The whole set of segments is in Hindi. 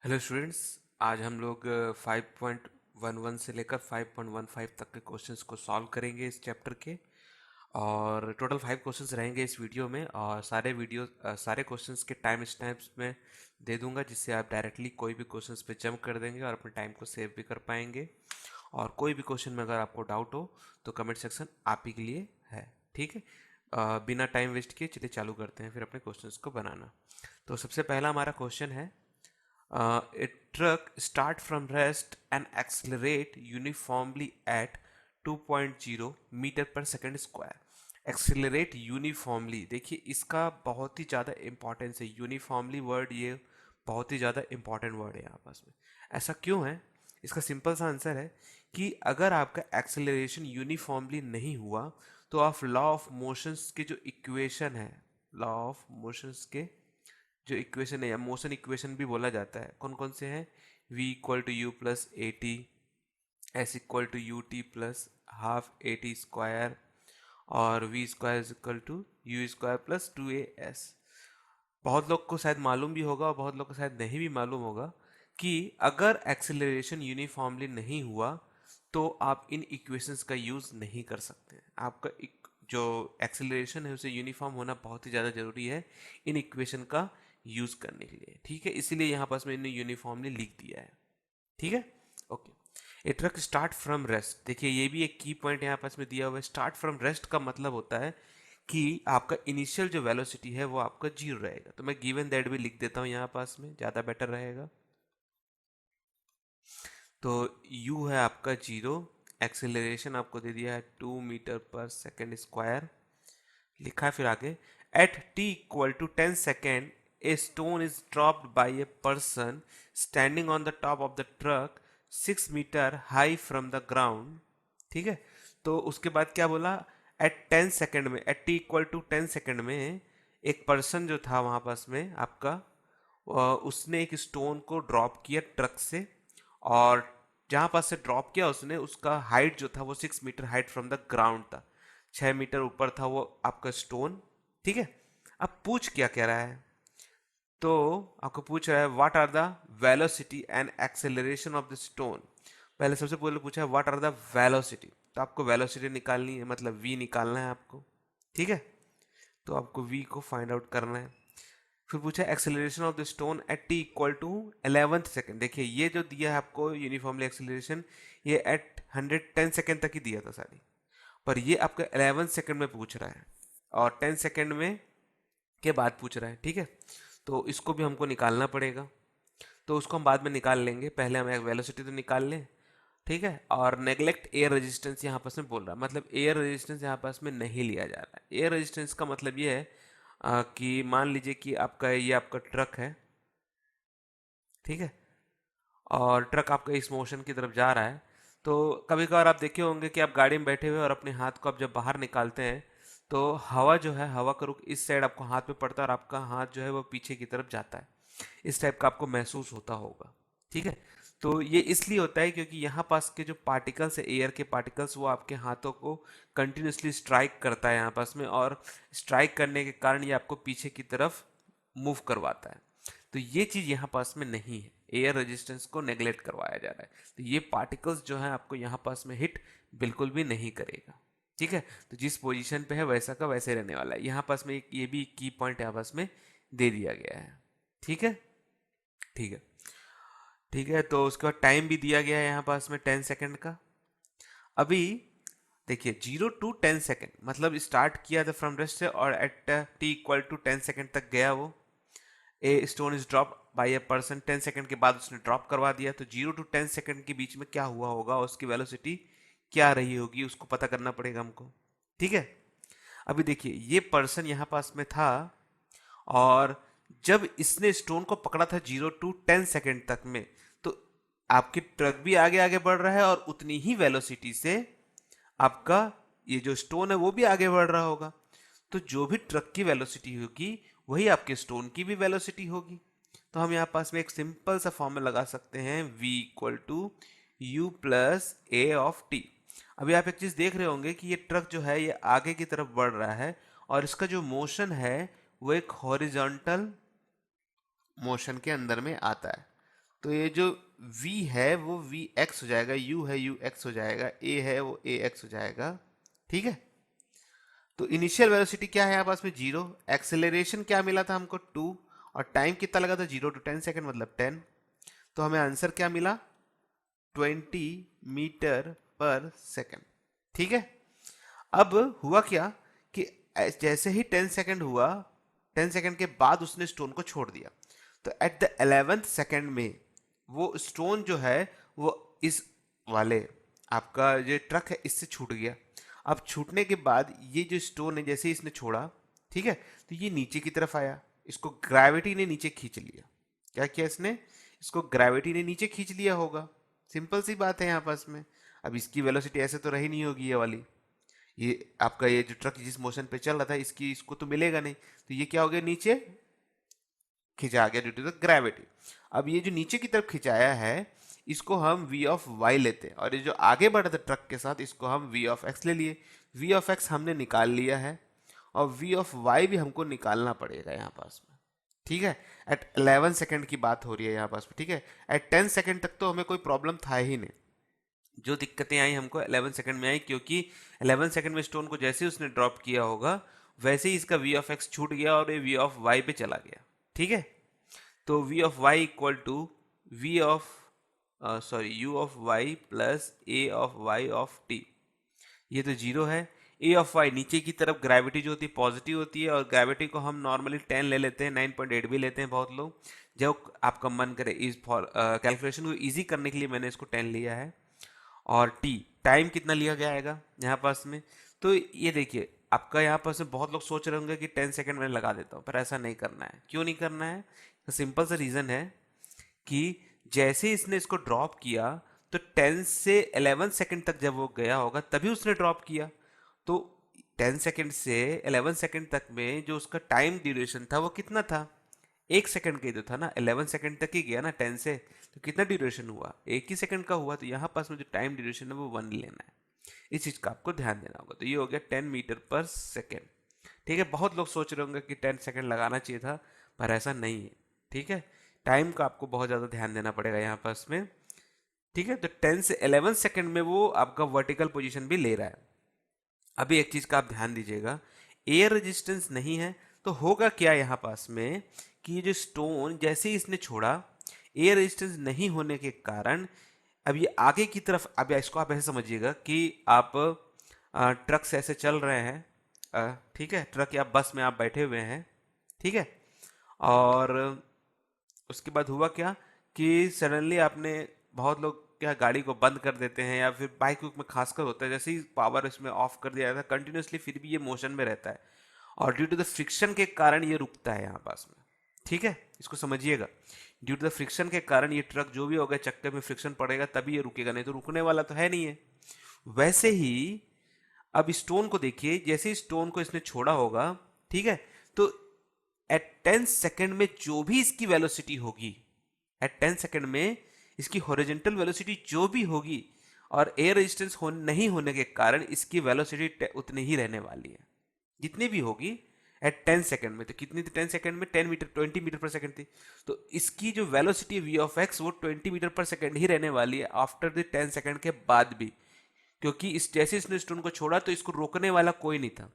Hello students. आज हम लोग 5.11 से लेकर 5.15 तक के क्वेश्चंस को सॉल्व करेंगे इस चैप्टर के। और टोटल 5 क्वेश्चंस रहेंगे इस वीडियो में, और सारे क्वेश्चंस के टाइम स्टैम्प्स में दे दूंगा, जिससे आप डायरेक्टली कोई भी क्वेश्चंस पे जंप कर देंगे और अपने टाइम को सेव भी कर पाएंगे। और कोई भी क्वेश्चन में अगर आपको डाउट हो तो कमेंट सेक्शन आप ही के लिए है। ठीक है। बिना टाइम वेस्ट किए चलिए चालू करते हैं फिर अपने क्वेश्चंस को बनाना। तो सबसे पहला हमारा क्वेश्चन है, a truck start from rest and accelerate uniformly at 2.0 metre per second square. Accelerate uniformly, देखिए इसका बहुत ही ज़्यादा इंपॉर्टेंस है। यूनिफॉर्मली वर्ड ये बहुत ही ज़्यादा इंपॉर्टेंट वर्ड है आपस में। ऐसा क्यों है? इसका सिंपल सा आंसर है कि अगर आपका एक्सेलरेशन यूनिफॉर्मली नहीं हुआ तो आप लॉ ऑफ मोशंस के जो इक्वेशन है, लॉ ऑफ मोशंस के जो इक्वेशन है या मोशन इक्वेशन भी बोला जाता है, कौन कौन से हैं? v equal to u plus a t, s equal to u t plus half a t square, और v square is equal to u square plus 2as। बहुत लोग को शायद मालूम भी होगा और बहुत लोग को शायद नहीं भी मालूम होगा कि अगर एक्सेलरेशन यूनिफॉर्मली नहीं हुआ तो आप इन इक्वेशंस का यूज़ नहीं कर सकते। आपका जो एक्सेलरेशन है उसे यूनिफॉर्म होना बहुत ही ज़्यादा ज़रूरी है इन इक्वेशन का यूज़ करने के लिए। ठीक है, इसीलिए यहाँ पास मैंने यूनिफॉर्मली लिख दिया है। ठीक है, okay. A truck start from rest, देखिए ये भी एक की पॉइंट यहाँ पास में दिया हुआ है। स्टार्ट फ्रॉम रेस्ट का मतलब होता है कि आपका इनिशियल जो वेलोसिटी है वो आपका 0 रहेगा। तो मैं गिवन दैट भी लिख देता हूँ यहाँ पास में, ज़्यादा बेटर रहेगा। तो u है आपका 0, एक्सेलरेशन आपको दे दिया है 2 मीटर पर सेकेंड स्क्वायर, लिखा है फिर आगे at t equal to 10 second a stone is dropped by a person standing on the top of the truck 6 metre high from the ground. ठीक है, तो उसके बाद क्या बोला? एट 10 सेकेंड में, at t equal to 10 second में एक पर्सन जो था वहां पास में आपका, उसने एक स्टोन को ड्रॉप किया ट्रक से, और जहां पास से ड्रॉप किया उसने, उसका हाइट जो था वो 6 metre height from the ground था। 6 मीटर ऊपर था वो आपका स्टोन। ठीक है, अब पूछ क्या कह रहा है? तो आपको पूछ रहा है what are the velocity and acceleration of the stone. पहले सबसे पहले पूछा है व्हाट आर द वेलोसिटी, तो आपको वेलोसिटी निकालनी है, मतलब v निकालना है आपको। ठीक है, तो आपको v को फाइंड आउट करना है। फिर पूछा acceleration of the stone at t equal to 11th second. देखिए ये जो दिया है आपको यूनिफॉर्मली एक्सेलरेशन, ये एट 110 सेकेंड तक ही दिया था सारी, पर ये आपका 11 सेकंड में पूछ रहा है और 10 सेकंड में के बाद पूछ रहा है। ठीक है, तो इसको भी हमको निकालना पड़ेगा, तो उसको हम बाद में निकाल लेंगे, पहले हम वेलोसिटी तो निकाल लें। ठीक है, और नेग्लेक्ट एयर रेजिस्टेंस यहाँ पास में बोल रहा है, मतलब एयर रेजिस्टेंस यहाँ पास में नहीं लिया जा रहा है। एयर रेजिस्टेंस का मतलब ये है कि मान लीजिए कि ये आपका ट्रक है। ठीक है, और ट्रक आपका इस मोशन की तरफ जा रहा है, तो कभी कभार आप देखे होंगे कि आप गाड़ी में बैठे हुए और अपने हाथ को आप जब बाहर निकालते हैं तो हवा जो है, हवा का रुख इस साइड आपको हाथ पे पड़ता है और आपका हाथ जो है वो पीछे की तरफ जाता है। इस टाइप का आपको महसूस होता होगा। ठीक है, तो ये इसलिए होता है क्योंकि यहाँ पास के जो पार्टिकल्स है, एयर के पार्टिकल्स, वो आपके हाथों को कंटिन्यूसली स्ट्राइक करता है यहाँ पास में, और स्ट्राइक करने के कारण ये आपको पीछे की तरफ मूव करवाता है। तो ये चीज़ यहाँ पास में नहीं है, एयर रेजिस्टेंस को नेग्लेक्ट करवाया जा रहा है। तो ये पार्टिकल्स जो है आपको यहाँ पास में हिट बिल्कुल भी नहीं करेगा। ठीक है, तो जिस पोजीशन पे है वैसा का वैसे रहने वाला है। यहाँ पास में एक ये भी की पॉइंट यहाँ पास में दे दिया गया है। ठीक है, ठीक है, ठीक है, तो उसके बाद टाइम भी दिया गया है यहाँ पास में 10 सेकंड का। अभी देखिए 0 to 10 सेकेंड, मतलब स्टार्ट किया था फ्रॉम रेस्ट से और at t equal to 10 second तक गया वो। A stone is drop by a person, 10 second के बाद उसने ड्रॉप करवा दिया। तो 0 to 10 सेकंड के बीच में क्या हुआ होगा, उसकी वेलोसिटी क्या रही होगी, उसको पता करना पड़ेगा हमको। ठीक है, अभी देखिए ये पर्सन यहाँ पास में था, और जब इसने स्टोन को पकड़ा था 0 to 10 सेकंड तक में, तो आपकी ट्रक भी आगे आगे बढ़ रहा है और उतनी ही वेलोसिटी से आपका ये जो स्टोन है वो भी आगे बढ़ रहा होगा। तो जो भी ट्रक की वेलोसिटी होगी वही आपके स्टोन की भी वेलोसिटी होगी। तो हम यहाँ पास में एक सिंपल सा फॉर्मूला लगा सकते हैं, v equal to u plus a of t. अभी आप एक चीज देख रहे होंगे कि ये ट्रक जो है ये आगे की तरफ बढ़ रहा है, और इसका जो मोशन है वो एक हॉरिजॉन्टल मोशन के अंदर में आता है। तो ये जो v है वो v x हो जाएगा, u है u x हो जाएगा, a है वो a x हो जाएगा। ठीक है, तो इनिशियल वेलोसिटी क्या है आपस में 0, एक्सेलरेशन क्या मिला था हमको 2, और टाइम कितना लगा था 0 to 10 सेकेंड मतलब 10। तो हमें आंसर क्या मिला 20 मीटर पर सेकेंड। ठीक है, अब हुआ क्या कि जैसे ही 10 सेकेंड हुआ, 10 सेकेंड के बाद उसने स्टोन को छोड़ दिया, तो एट द 11th सेकेंड में वो स्टोन जो है वो इस वाले आपका जो ट्रक है इससे छूट गया। अब छूटने के बाद ये जो स्टोन है जैसे ही इसने छोड़ा, ठीक है, तो ये नीचे की तरफ आया, इसको ग्रेविटी ने नीचे खींच लिया। क्या किया इसने, इसको ग्रेविटी ने नीचे खींच लिया होगा, सिंपल सी बात है यहाँ पास में। अब इसकी वेलोसिटी ऐसे तो रही नहीं होगी ये वाली, ये आपका ये जो ट्रक जिस मोशन पे चल रहा था इसकी इसको तो मिलेगा नहीं, तो ये क्या हो गया नीचे खिंचा गया ड्यू टू द ग्रेविटी। अब ये जो नीचे की तरफ खिंचाया है इसको हम v ऑफ y लेते हैं, और ये जो आगे बढ़ा था ट्रक के साथ इसको हम v ऑफ x ले लिए। v ऑफ x हमने निकाल लिया है, और v ऑफ y भी हमको निकालना पड़ेगा यहाँ पास में। ठीक है, एट 11 सेकेंड की बात हो रही है यहाँ पास में। ठीक है, एट 10 सेकेंड तक तो हमें कोई प्रॉब्लम था ही नहीं, जो दिक्कतें आई हमको 11 सेकंड में आई, क्योंकि 11 सेकंड में स्टोन को जैसे ही उसने ड्रॉप किया होगा वैसे ही इसका v ऑफ x छूट गया और ये v ऑफ y पे चला गया। ठीक है, तो v of y equal to v of u of y plus a of y of t, ये तो जीरो है। a ऑफ y नीचे की तरफ ग्रेविटी जो होती है पॉजिटिव होती है, और ग्रेविटी को हम नॉर्मली 10 ले लेते हैं, 9.8 भी लेते हैं बहुत लोग, जब आपका मन करे। इस कैलकुलेशन को इजी करने के लिए मैंने इसको 10 लिया है। और टी टाइम कितना लिया गया आएगा यहाँ पास में, तो ये देखिए आपका यहाँ पास में बहुत लोग सोच रहे होंगे कि 10 सेकंड में लगा देता हूँ, पर ऐसा नहीं करना है। क्यों नहीं करना है, तो सिंपल सा रीज़न है कि जैसे इसने इसको ड्रॉप किया तो 10 से 11 सेकंड तक जब वो गया होगा तभी उसने ड्रॉप किया, तो 10 सेकंड से 11 सेकंड तक में जो उसका टाइम ड्यूरेशन था वो कितना था, 1 सेकंड का ही तो था ना, 11 सेकंड तक ही गया ना 10 से, तो कितना ड्यूरेशन हुआ 1 ही सेकंड का हुआ, तो यहाँ पास में जो टाइम ड्यूरेशन है वो 1 लेना है। इस चीज़ का आपको ध्यान देना होगा। तो ये हो गया 10 मीटर पर सेकेंड। ठीक है, बहुत लोग सोच रहे होंगे कि 10 सेकंड लगाना चाहिए था, पर ऐसा नहीं है। ठीक है, टाइम का आपको बहुत ज़्यादा ध्यान देना पड़ेगा यहाँ पास में। ठीक है, तो 10 से 11 सेकंड में वो आपका वर्टिकल पोजीशन भी ले रहा है। अभी एक चीज़ का आप ध्यान दीजिएगा, एयर रेजिस्टेंस नहीं है तो होगा क्या यहाँ पास में कि ये जो स्टोन जैसे ही इसने छोड़ा, एयर रेजिस्टेंस नहीं होने के कारण अब ये आगे की तरफ, अब इसको आप ऐसे समझिएगा कि आप ट्रक से ऐसे चल रहे हैं, ठीक है, ट्रक या बस में आप बैठे हुए हैं, ठीक है, और उसके बाद हुआ क्या कि सडनली आपने, बहुत लोग क्या गाड़ी को बंद कर देते हैं, या फिर बाइक में खासकर होता है जैसे ही पावर इसमें ऑफ कर दिया जाता है कंटिन्यूसली फिर भी ये मोशन में रहता है, और ड्यू टू द फ्रिक्शन के कारण ये रुकता है यहाँ पास में। ठीक है, इसको समझिएगा, ड्यू टू द फ्रिक्शन के कारण ये ट्रक जो भी होगा चक्कर में फ्रिक्शन पड़ेगा तभी ये रुकेगा, नहीं तो रुकने वाला तो है नहीं है। वैसे ही अब स्टोन को देखिए, जैसे ही स्टोन को इसने छोड़ा होगा, ठीक है, तो एट 10 सेकेंड में जो भी इसकी वेलोसिटी होगी, एट 10 सेकेंड में इसकी हॉरिजॉन्टल वेलोसिटी जो भी होगी, और एयर रेजिस्टेंस नहीं होने के कारण इसकी वेलोसिटी उतनी ही रहने वाली है जितनी भी होगी एट 10 सेकेंड में। तो कितनी थी 10 सेकेंड में, 20 मीटर पर सेकेंड थी, तो इसकी जो वेलोसिटी v ऑफ x वो 20 मीटर पर सेकेंड ही रहने वाली है आफ्टर द 10 सेकेंड के बाद भी, क्योंकि इस जैसे इसने स्टोन को छोड़ा तो इसको रोकने वाला कोई नहीं था।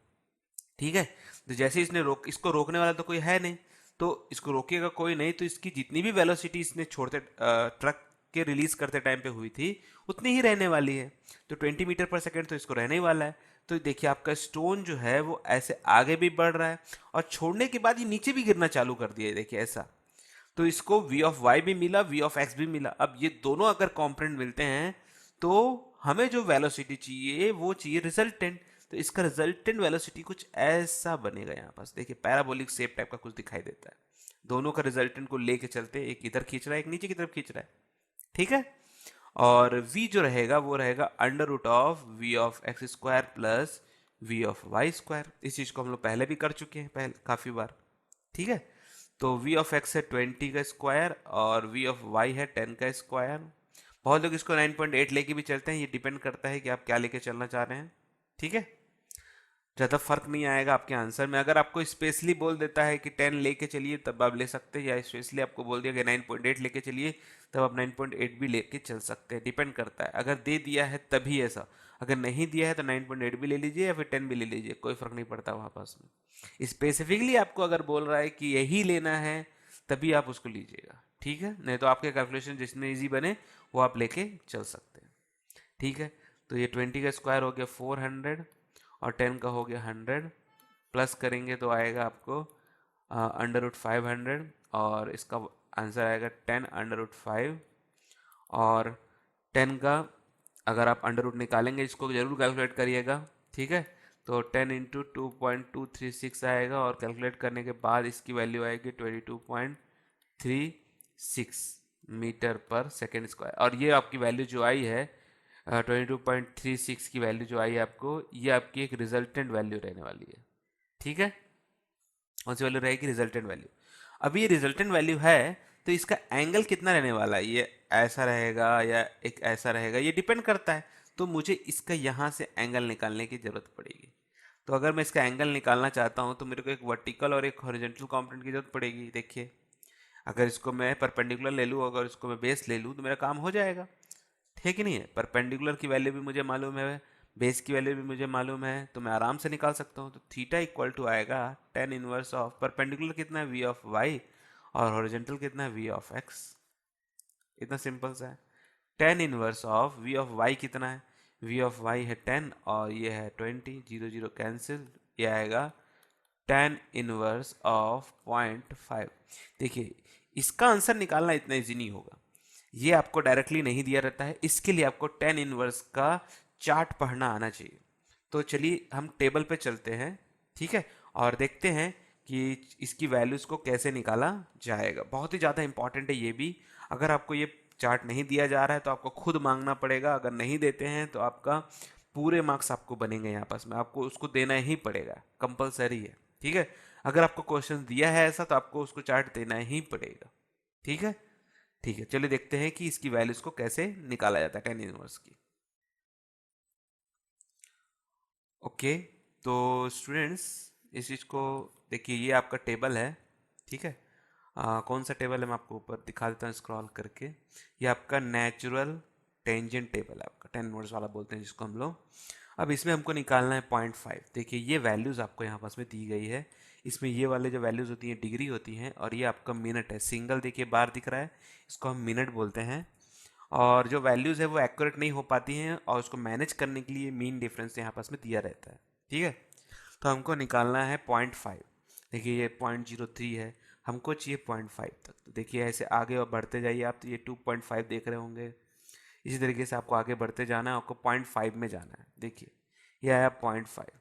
ठीक है, तो जैसे इसने इसको रोकने वाला तो कोई है नहीं, तो इसको रोकेगा कोई नहीं, तो इसकी जितनी भी वेलोसिटी इसने छोड़ते ट्रक के रिलीज करते टाइम पे हुई थी उतनी ही रहने वाली है, तो 20 मीटर पर सेकेंड तो इसको रहने ही वाला है। तो देखिए आपका स्टोन जो है वो ऐसे आगे भी बढ़ रहा है, और छोड़ने के बाद ये नीचे भी गिरना चालू कर दिया है, देखिए ऐसा। तो इसको v ऑफ y भी मिला, v ऑफ x भी मिला। अब ये दोनों अगर कॉम्पोनेंट मिलते हैं तो हमें जो वेलोसिटी चाहिए वो चाहिए रिजल्टेंट, तो इसका रिजल्टेंट वेलोसिटी कुछ ऐसा बनेगा यहाँ पास, देखिए पैराबोलिक शेप टाइप का कुछ दिखाई देता है। दोनों का रिजल्टेंट को लेके चलते, एक इधर खींच रहा है एक नीचे की तरफ खींच रहा है, ठीक है, और v जो रहेगा वो रहेगा अंडर रूट ऑफ v ऑफ x square plus v of y square. इस चीज़ को हम लोग पहले भी कर चुके हैं, पहले काफ़ी बार। ठीक है, तो v ऑफ x है 20 का स्क्वायर और v ऑफ y है 10 का स्क्वायर। बहुत लोग इसको 9.8 लेके भी चलते हैं, ये डिपेंड करता है कि आप क्या लेके चलना चाह रहे हैं। ठीक है, ज़्यादा फर्क नहीं आएगा आपके आंसर में। अगर आपको स्पेशली बोल देता है कि 10 लेके चलिए तब आप ले सकते हैं, या स्पेशली आपको बोल दिया कि 9.8 लेके चलिए तब आप 9.8 भी लेके चल सकते हैं, डिपेंड करता है। अगर दे दिया है तभी ऐसा, अगर नहीं दिया है तो 9.8 भी ले लीजिए या फिर 10 भी ले लीजिए, कोई फर्क नहीं पड़ता वहाँ पास में। स्पेसिफिकली आपको अगर बोल रहा है कि यही लेना है तभी आप उसको लीजिएगा, ठीक है, नहीं तो आपके कैलकुलेशन जिसमें ईजी बने वो आप लेके चल सकते हैं, ठीक है। तो ये 20 का स्क्वायर हो गया 400 और 10 का हो गया 100, प्लस करेंगे तो आएगा आपको √500 और इसका आंसर आएगा 10√5। और 10 का अगर आप अंडर रूट निकालेंगे, इसको जरूर कैलकुलेट करिएगा, ठीक है। तो 10 इंटू 2.236 आएगा और कैलकुलेट करने के बाद इसकी वैल्यू आएगी 22.36 मीटर पर सेकेंड स्क्वायर। और ये आपकी वैल्यू जो आई है 22.36 की वैल्यू जो आई है आपको, ये आपकी एक रिजल्टेंट वैल्यू रहने वाली है, ठीक है। कौन सी वैल्यू रहेगी? Resultant value. अभी ये रिजल्टेंट वैल्यू है तो इसका एंगल कितना रहने वाला है, ये ऐसा रहेगा या एक ऐसा रहेगा, ये डिपेंड करता है। तो मुझे इसका यहाँ से एंगल निकालने की ज़रूरत पड़ेगी। तो अगर मैं इसका एंगल निकालना चाहता हूँ तो मेरे को एक वर्टिकल और एक हॉरिजॉन्टल कंपोनेंट की जरूरत पड़ेगी। देखिए, अगर इसको मैं परपेंडिकुलर ले लूँ, अगर इसको मैं बेस ले लूँ तो मेरा काम हो जाएगा, है कि नहीं है। परपेंडिकुलर की वैल्यू भी मुझे मालूम है, बेस की वैल्यू भी मुझे मालूम है, तो मैं आराम से निकाल सकता हूँ। तो थीटा इक्वल टू आएगा tan इनवर्स ऑफ परपेंडिकुलर कितना है v ऑफ y और हॉरिजॉन्टल कितना है v ऑफ x। इतना सिंपल सा है। tan inverse of v of y कितना है? v ऑफ y है 10 और ये है 20, 0 0 कैंसिल, ये आएगा tan इनवर्स ऑफ 0.5। देखिए, इसका आंसर निकालना इतना इजी नहीं होगा, ये आपको डायरेक्टली नहीं दिया रहता है, इसके लिए आपको tan इनवर्स का चार्ट पढ़ना आना चाहिए। तो चलिए हम टेबल पे चलते हैं, ठीक है, और देखते हैं कि इसकी वैल्यूज को कैसे निकाला जाएगा। बहुत ही ज़्यादा इंपॉर्टेंट है ये भी। अगर आपको ये चार्ट नहीं दिया जा रहा है तो आपको खुद मांगना पड़ेगा, अगर नहीं देते हैं तो आपका पूरे मार्क्स आपको बनेंगे यहाँ पास में, आपको उसको देना ही पड़ेगा, कंपलसरी है, ठीक है। अगर आपको क्वेश्चन दिया है ऐसा तो आपको उसको चार्ट देना ही पड़ेगा, ठीक है। ठीक है, चलिए देखते हैं कि इसकी वैल्यूज को कैसे निकाला जाता है tan इनवर्स की। ओके, तो स्टूडेंट्स इस चीज़ को देखिए, ये आपका टेबल है, ठीक है। कौन सा टेबल है मैं आपको ऊपर दिखा देता हूँ स्क्रॉल करके। ये आपका नेचुरल टेंजेंट टेबल है, आपका tan इनवर्स वाला बोलते हैं जिसको हम लोग। अब इसमें हमको निकालना है 0.5। देखिए, ये वैल्यूज़ आपको यहाँ पास में दी गई है। इसमें ये वाले जो वैल्यूज़ होती हैं डिग्री होती हैं, और ये आपका मिनट है। सिंगल देखिए बार दिख रहा है, इसको हम मिनट बोलते हैं। और जो वैल्यूज़ है वो एक्यूरेट नहीं हो पाती हैं, और उसको मैनेज करने के लिए मीन डिफरेंस यहाँ पास में दिया रहता है, ठीक है। तो हमको निकालना है 0.5। देखिए ये 0.03 है, हमको चाहिए 0.5 तक। तो देखिए ऐसे आगे और बढ़ते जाइए आप, तो ये 2.5 देख रहे होंगे। इसी तरीके से आपको आगे बढ़ते जाना है, आपको 0.5 में जाना है। देखिए ये आया 0.5।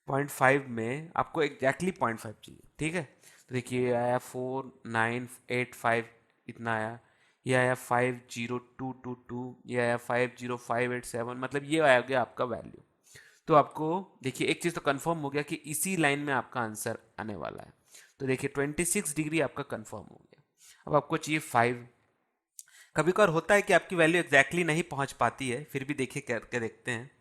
0.5 में आपको एग्जैक्टली 0.5 चाहिए, ठीक है। तो देखिए ये आया 4985, इतना आया। ये आया 50222, ये आया 50587, मतलब ये आ गया आपका वैल्यू। तो आपको देखिए एक चीज़ तो कंफर्म हो गया कि इसी लाइन में आपका आंसर आने वाला है। तो देखिए 26 डिग्री आपका कंफर्म हो गया। अब आपको चाहिए 5। कभी कभार होता है कि आपकी वैल्यू एग्जैक्टली नहीं पहुंच पाती है, फिर भी देखिए करके देखते हैं।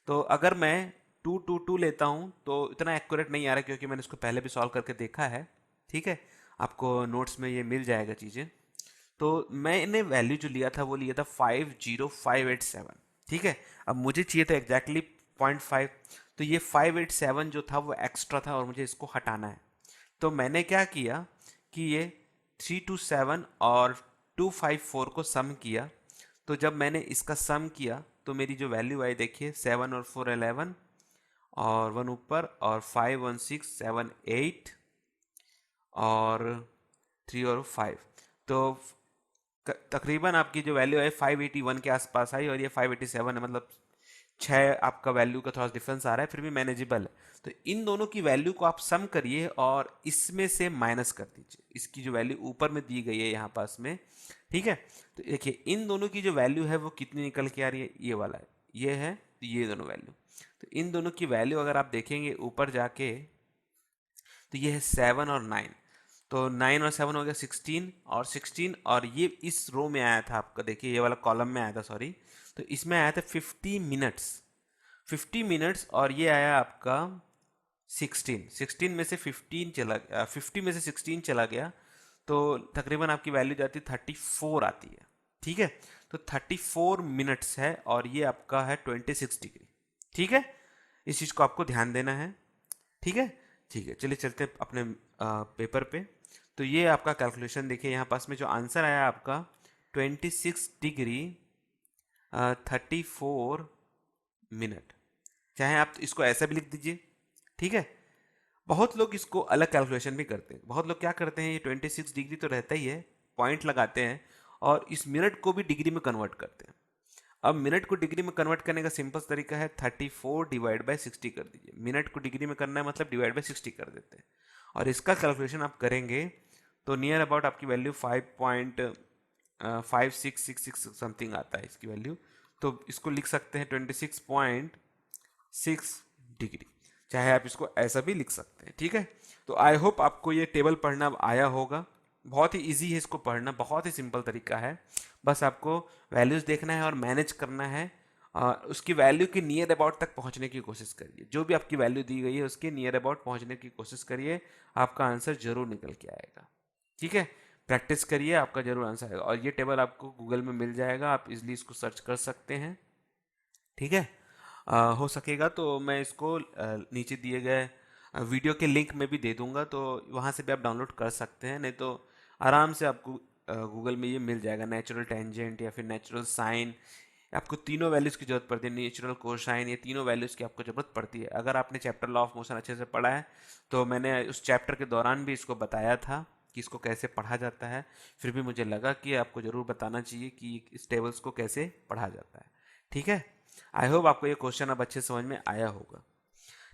तो अगर मैं 222 लेता हूं तो इतना एक्यूरेट नहीं आ रहा, क्योंकि मैंने इसको पहले भी सॉल्व करके देखा है, ठीक है। आपको नोट्स में ये मिल जाएगा चीज़ें। तो मैंने वैल्यू जो लिया था वो लिया था 50587, ठीक है। अब मुझे चाहिए था एग्जैक्टली 0.5। तो ये 587 जो था वो एक्स्ट्रा था और मुझे इसको हटाना है। तो मैंने क्या किया कि ये 327 और 254 को सम किया। तो जब मैंने इसका सम किया तो मेरी जो वैल्यू आई देखिए, 7 और 4 11 और 1 ऊपर, और 5 1 6 7 8 और 3 और 5। तो तकरीबन आपकी जो वैल्यू है 581 के आसपास आई, और ये 587 है, मतलब 6 आपका वैल्यू का थोड़ा डिफरेंस आ रहा है, फिर भी मैनेजेबल है। तो इन दोनों की वैल्यू को आप सम करिए और इसमें से माइनस कर दीजिए इसकी जो वैल्यू ऊपर में दी गई है यहाँ पास में, ठीक है। तो देखिए इन दोनों की जो वैल्यू है वो कितनी निकल के आ रही है, ये वाला है, ये है, तो ये दोनों वैल्यू। तो इन दोनों की वैल्यू अगर आप देखेंगे ऊपर जाके, तो ये है 7 और 9। तो 9 और 7 हो गया 16 और 16, और ये इस रो में आया था आपका, देखिए ये वाला कॉलम में आया था, सॉरी। तो इसमें आया था 50 मिनट्स, 50 मिनट्स, और ये आया आपका 16 में से 50 में से 16 चला गया तो तकरीबन आपकी वैल्यू जाती है 34 आती है। ठीक है, तो 34 मिनट्स है और ये आपका है 26 डिग्री। ठीक है, इस चीज़ को आपको ध्यान देना है। ठीक है, ठीक है, चलिए चलते हैं अपने पेपर पे। तो ये आपका कैलकुलेशन देखिए, यहाँ पास में जो आंसर आया आपका 26 डिग्री 34 मिनट। चाहे आप इसको ऐसा भी लिख दीजिए। ठीक है, बहुत लोग इसको अलग कैलकुलेशन भी करते हैं। बहुत लोग क्या करते हैं, ये 26 डिग्री तो रहता ही है, पॉइंट लगाते हैं और इस मिनट को भी डिग्री में कन्वर्ट करते हैं। अब मिनट को डिग्री में कन्वर्ट करने का सिंपल तरीका है 34 डिवाइड बाय 60 कर दीजिए। मिनट को डिग्री में करना है मतलब डिवाइड बाय 60 कर देते हैं और इसका कैलकुलेशन आप करेंगे तो नियर अबाउट आपकी वैल्यू 5.5666 समथिंग आता है इसकी वैल्यू। तो इसको लिख सकते हैं 26.6 डिग्री, चाहे आप इसको ऐसा भी लिख सकते हैं। ठीक है, तो आई होप आपको ये टेबल पढ़ना अब आया होगा। बहुत ही इजी है इसको पढ़ना, बहुत ही सिंपल तरीका है। बस आपको वैल्यूज देखना है और मैनेज करना है। उसकी वैल्यू के नियर अबाउट तक पहुंचने की कोशिश करिए। जो भी आपकी वैल्यू दी गई है उसके नियर अबाउट पहुंचने की कोशिश करिए, आपका आंसर जरूर निकल के आएगा। ठीक है, प्रैक्टिस करिए, आपका जरूर आंसर आएगा। और ये टेबल आपको गूगल में मिल जाएगा, आप इजिली इसको सर्च कर सकते हैं। ठीक है, हो सकेगा तो मैं इसको नीचे दिए गए वीडियो के लिंक में भी दे दूंगा, तो वहाँ से भी आप डाउनलोड कर सकते हैं। नहीं तो आराम से आपको गूगल में ये मिल जाएगा, नेचुरल टेंजेंट या फिर नेचुरल साइन। आपको तीनों वैल्यूज़ की जरूरत पड़ती है, नेचुरल कोसाइन, ये तीनों वैल्यूज़ की आपको ज़रूरत पड़ती है। अगर आपने चैप्टर लॉ ऑफ मोशन अच्छे से पढ़ा है तो मैंने उस चैप्टर के दौरान भी इसको बताया था कि इसको कैसे पढ़ा जाता है। फिर भी मुझे लगा कि आपको ज़रूर बताना चाहिए कि इस टेबल्स को कैसे पढ़ा जाता है। ठीक है, आई होप आपको ये क्वेश्चन अब अच्छे समझ में आया होगा।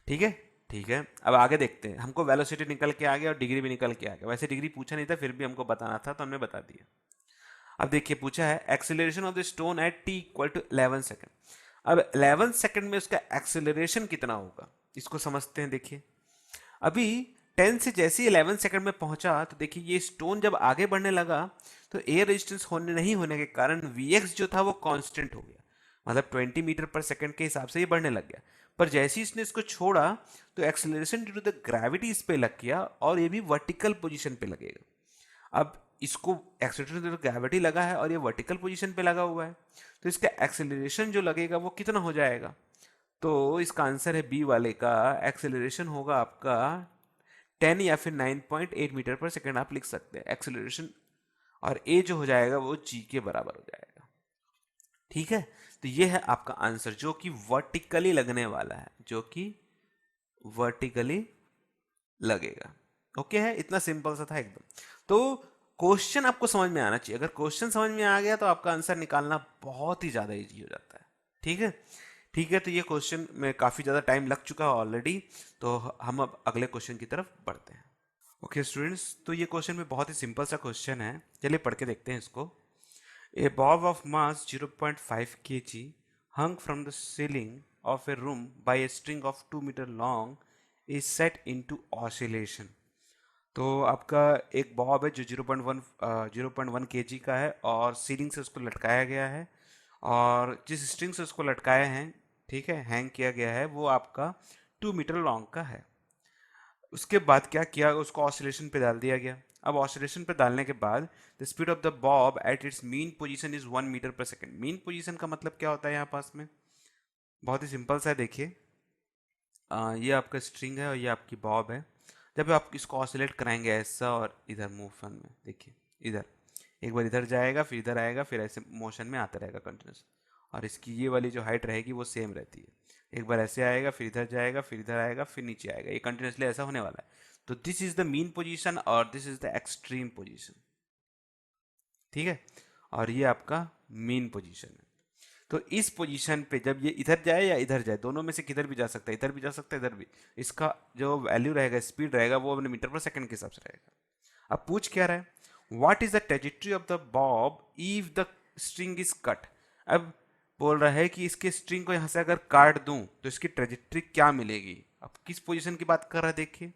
ठीक है, ठीक है, अब आगे देखते हैं। हमको वेलोसिटी निकल के आ गया और डिग्री भी निकल के आ गया। वैसे डिग्री पूछा नहीं था, फिर भी हमको बताना था तो हमने बता दिया। अब देखिए पूछा है acceleration of the stone at t equal to 11 second. अब 11 सेकेंड में उसका एक्सेलरेशन कितना होगा, इसको समझते हैं। देखिए अभी 10 से जैसे ही 11 सेकंड में पहुंचा तो देखिए ये स्टोन जब आगे बढ़ने लगा तो एयर रेजिस्टेंस नहीं होने के कारण Vx जो था वो कांस्टेंट हो गया, मतलब 20 मीटर पर सेकंड के हिसाब से ये बढ़ने लग गया। पर जैसे ही इसने इसको छोड़ा तो acceleration due to the gravity इस पे लग गया और ये भी वर्टिकल पोजीशन पे लगेगा। अब इसको एक्सेलरेशन ड्यू टू ग्रेविटी लगा है और ये वर्टिकल पोजीशन पे लगा हुआ है, तो इसका एक्सेलरेशन जो लगेगा वो कितना हो जाएगा। तो इसका आंसर है बी वाले का, एक्सेलरेशन होगा आपका 10 या फिर 9.8 मीटर पर सेकंड आप लिख सकते हैं एक्सेलरेशन, और ए जो हो जाएगा वो जी के बराबर हो जाएगा। ठीक है, तो ये है आपका आंसर जो कि वर्टिकली लगने वाला है, जो कि वर्टिकली लगेगा। ओके है, इतना सिंपल सा था एकदम। तो क्वेश्चन आपको समझ में आना चाहिए। अगर क्वेश्चन समझ में आ गया तो आपका आंसर निकालना बहुत ही ज़्यादा इजी हो जाता है। ठीक है, ठीक है, तो ये क्वेश्चन में काफ़ी ज़्यादा टाइम लग चुका है ऑलरेडी, तो हम अब अगले क्वेश्चन की तरफ बढ़ते हैं। ओके स्टूडेंट्स, तो ये क्वेश्चन में बहुत ही सिंपल सा क्वेश्चन है, चलिए पढ़ के देखते हैं इसको। A bob of mass 0.5 kg hung from the ceiling of a room by a string of 2 meter long is set into oscillation। तो आपका एक बॉब है जो 0.1 kg का है और सीलिंग से उसको लटकाया गया है, और जिस स्ट्रिंग से उसको लटकाया है, ठीक है, हैंग किया गया है, वो आपका 2 मीटर लॉन्ग का है। उसके बाद क्या किया, उसको ऑसिलेशन पे डाल दिया गया। अब ऑसिलेशन पे डालने के बाद the speed of the bob at its mean position is 1 metre per second. Mean position का मतलब क्या होता है यहाँ पास में, बहुत ही सिंपल सा है। देखिए ये आपका स्ट्रिंग है और ये आपकी बॉब है। जब आप इसको ऑसिलेट कराएंगे ऐसा और इधर मोशन में, देखिए इधर एक बार इधर जाएगा फिर इधर आएगा, फिर ऐसे मोशन में आता रहेगा कंटिन्यूस, और इसकी ये वाली जो हाइट रहेगी वो सेम रहती है। एक बार ऐसे आएगा फिर इधर जाएगा फिर इधर आएगा फिर नीचे आएगा, ये कंटिन्यूसली ऐसा होने वाला है। तो this is the mean position और this is the extreme position. ठीक है, और ये आपका मीन पोजीशन है। तो इस पोजीशन पे जब ये इधर जाए या इधर जाए, दोनों में से किधर भी जा सकता है, इधर भी जा सकता है इधर भी, इसका जो वैल्यू रहेगा, स्पीड रहेगा, वो अपने मीटर पर सेकंड के हिसाब से रहेगा। अब पूछ क्या रहा है, what is the trajectory of the Bob if the string is cut. अब बोल रहा है कि इसके स्ट्रिंग को यहां से अगर काट दूं तो इसकी ट्रेजेक्ट्री क्या मिलेगी। अब किस पोजीशन की बात कर रहा है, देखिए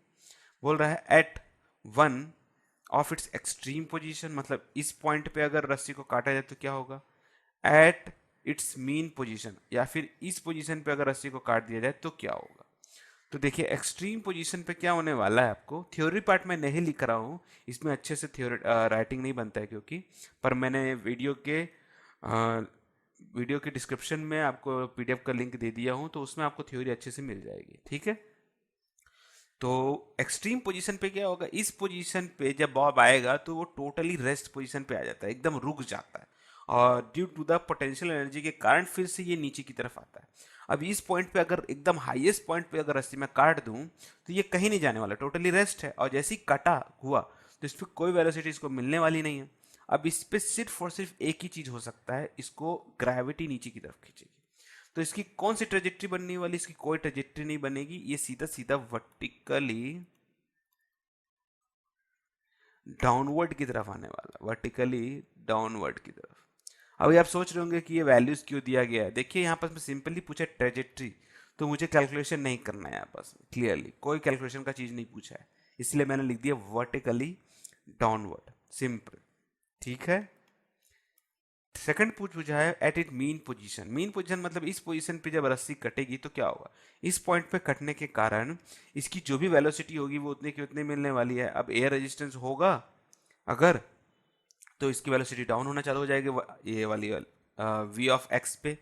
बोल रहा है at one of its extreme position, मतलब इस पॉइंट पे अगर रस्सी को काटा जाए तो क्या होगा, एट इट्स मीन पोजीशन, या फिर इस पोजीशन पे अगर रस्सी को काट दिया जाए तो क्या होगा। तो देखिए एक्सट्रीम पोजीशन पे क्या होने वाला है, आपको थ्योरी पार्ट में नहीं लिख रहा हूँ, इसमें अच्छे से थ्योरी राइटिंग नहीं बनता है क्योंकि, पर मैंने वीडियो के डिस्क्रिप्शन में आपको पीडीएफ का लिंक दे दिया हूँ, तो उसमें आपको थ्योरी अच्छे से मिल जाएगी, ठीक है। तो एक्सट्रीम पोजीशन पे क्या होगा, इस पोजीशन पे जब बॉब आएगा तो वो टोटली रेस्ट पोजीशन पे आ जाता है, एकदम रुक जाता है, और due to the potential energy के कारण फिर से ये नीचे की तरफ आता है। अब इस पॉइंट पे अगर एकदम हाईएस्ट पॉइंट पे अगर रस्सी में काट दूं तो ये कहीं नहीं जाने वाला, टोटली रेस्ट है, और जैसे ही कटा हुआ तो इस पर कोई वेलोसिटी इसको मिलने वाली नहीं है। अब इस पे सिर्फ और सिर्फ एक ही चीज हो सकता है, इसको ग्रेविटी नीचे की तरफ खींचेगी। तो इसकी कौन सी ट्रेजेक्ट्री बनने वाली, इसकी कोई ट्रेजेक्ट्री नहीं बनेगी, ये सीधा सीधा वर्टिकली डाउनवर्ड की तरफ आने वाला, वर्टिकली डाउनवर्ड की तरफ। अभी आप सोच रहे होंगे कि ये वैल्यूज क्यों दिया गया है, देखिए यहाँ पर सिंपली पूछा ट्रेजेक्ट्री, तो मुझे कैलकुलेशन नहीं करना है यहाँ पर, क्लियरली कोई कैलकुलेशन का चीज नहीं पूछा है, इसलिए मैंने लिख दिया वर्टिकली डाउनवर्ड, सिंपल, ठीक है। सेकंड पूछा है at it mean position. Mean position मतलब इस पोजीशन पे जब रस्सी कटेगी तो क्या होगा, इस पॉइंट पे कटने के कारण इसकी जो भी वेलोसिटी होगी वो उतने की उतने मिलने वाली है। अब एयर रेजिस्टेंस होगा अगर, तो इसकी वेलोसिटी डाउन होना चालू हो जाएगी ये वाली वी ऑफ एक्स पे,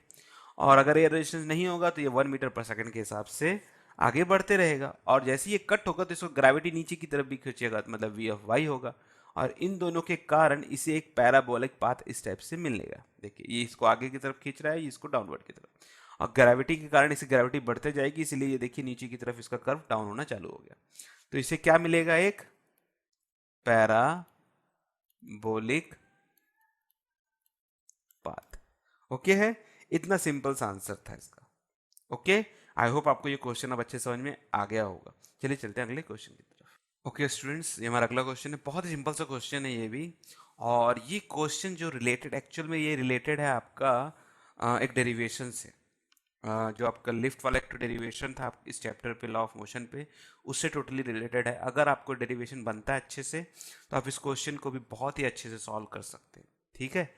और अगर एयर रेजिस्टेंस नहीं होगा तो ये 1 मीटर पर सेकंड के हिसाब से आगे बढ़ते रहेगा, और जैसे ये कट होगा तो इसको ग्रेविटी नीचे की तरफ भी खींचेगा, मतलब वी ऑफ वाई होगा, और इन दोनों के कारण इसे एक पैराबोलिक पाथ इस टाइप से मिलेगा। देखिए ये इसको आगे की तरफ खींच रहा है, ये इसको डाउनवर्ड की तरफ, और ग्रेविटी के कारण इसे ग्रेविटी बढ़ते जाएगी, इसलिए ये देखिए नीचे की तरफ इसका कर्व डाउन होना चालू हो गया। तो इसे क्या मिलेगा, एक पैराबोलिक पाथ। ओके है, इतना सिंपल सा आंसर था इसका। ओके, आई होप आपको ये क्वेश्चन अब अच्छे समझ में आ गया होगा। चलिए चलते हैं अगले क्वेश्चन की तरफ। ओके स्टूडेंट्स, ये हमारा अगला क्वेश्चन है, बहुत ही सिंपल सा क्वेश्चन है ये भी, और ये क्वेश्चन जो रिलेटेड, एक्चुअल में ये रिलेटेड है आपका एक डेरिवेशन से, जो आपका लिफ्ट वाला एक डेरिवेशन था इस चैप्टर पे, लॉ ऑफ मोशन पे, उससे टोटली रिलेटेड है। अगर आपको डेरिवेशन बनता है अच्छे से तो आप इस क्वेश्चन को भी बहुत ही अच्छे से सॉल्व कर सकते हैं, ठीक है।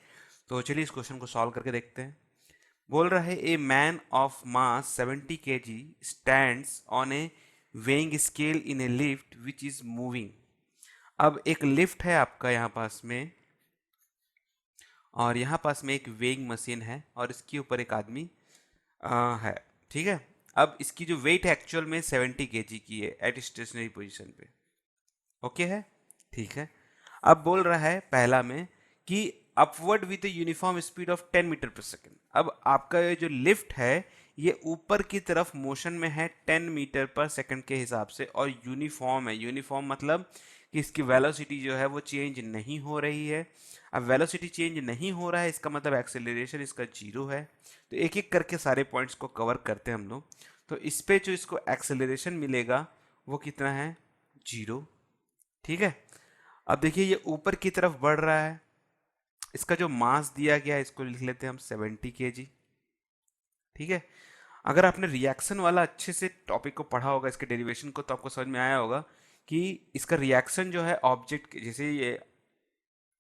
तो चलिए इस क्वेश्चन को सॉल्व करके देखते हैं। बोल रहा है a man of mass 70 kg stands on A weighing scale in A lift which is moving. अब एक लिफ्ट है आपका यहाँ पास में, और यहाँ पास में एक वेइंग मशीन है, और इसके ऊपर एक आदमी है, ठीक है। अब इसकी जो वेट है एक्चुअल में 70 kg की है एट स्टेशनरी पोजीशन पे, ओके है, ठीक है। अब बोल रहा है पहला में कि upward with uniform speed of 10 metre per second. अब आपका ये जो लिफ्ट है ये ऊपर की तरफ मोशन में है 10 मीटर पर सेकेंड के हिसाब से, और यूनिफॉर्म है। यूनिफॉर्म मतलब कि इसकी वेलोसिटी जो है वो चेंज नहीं हो रही है। अब वेलोसिटी चेंज नहीं हो रहा है, इसका मतलब एक्सेलरेशन इसका जीरो है। तो एक एक करके सारे पॉइंट्स को कवर करते हैं हम लोग। तो इस पे जो इसको एक्सेलरेशन मिलेगा वो कितना है, जीरो, ठीक है। अब देखिए ये ऊपर की तरफ बढ़ रहा है, इसका जो मास दिया गया है इसको लिख लेते हैं हम 70 kg, ठीक है। अगर आपने रिएक्शन वाला अच्छे से टॉपिक को पढ़ा होगा, इसके डेरिवेशन को, तो आपको समझ में आया होगा कि इसका रिएक्शन जो है ऑब्जेक्ट, जैसे ये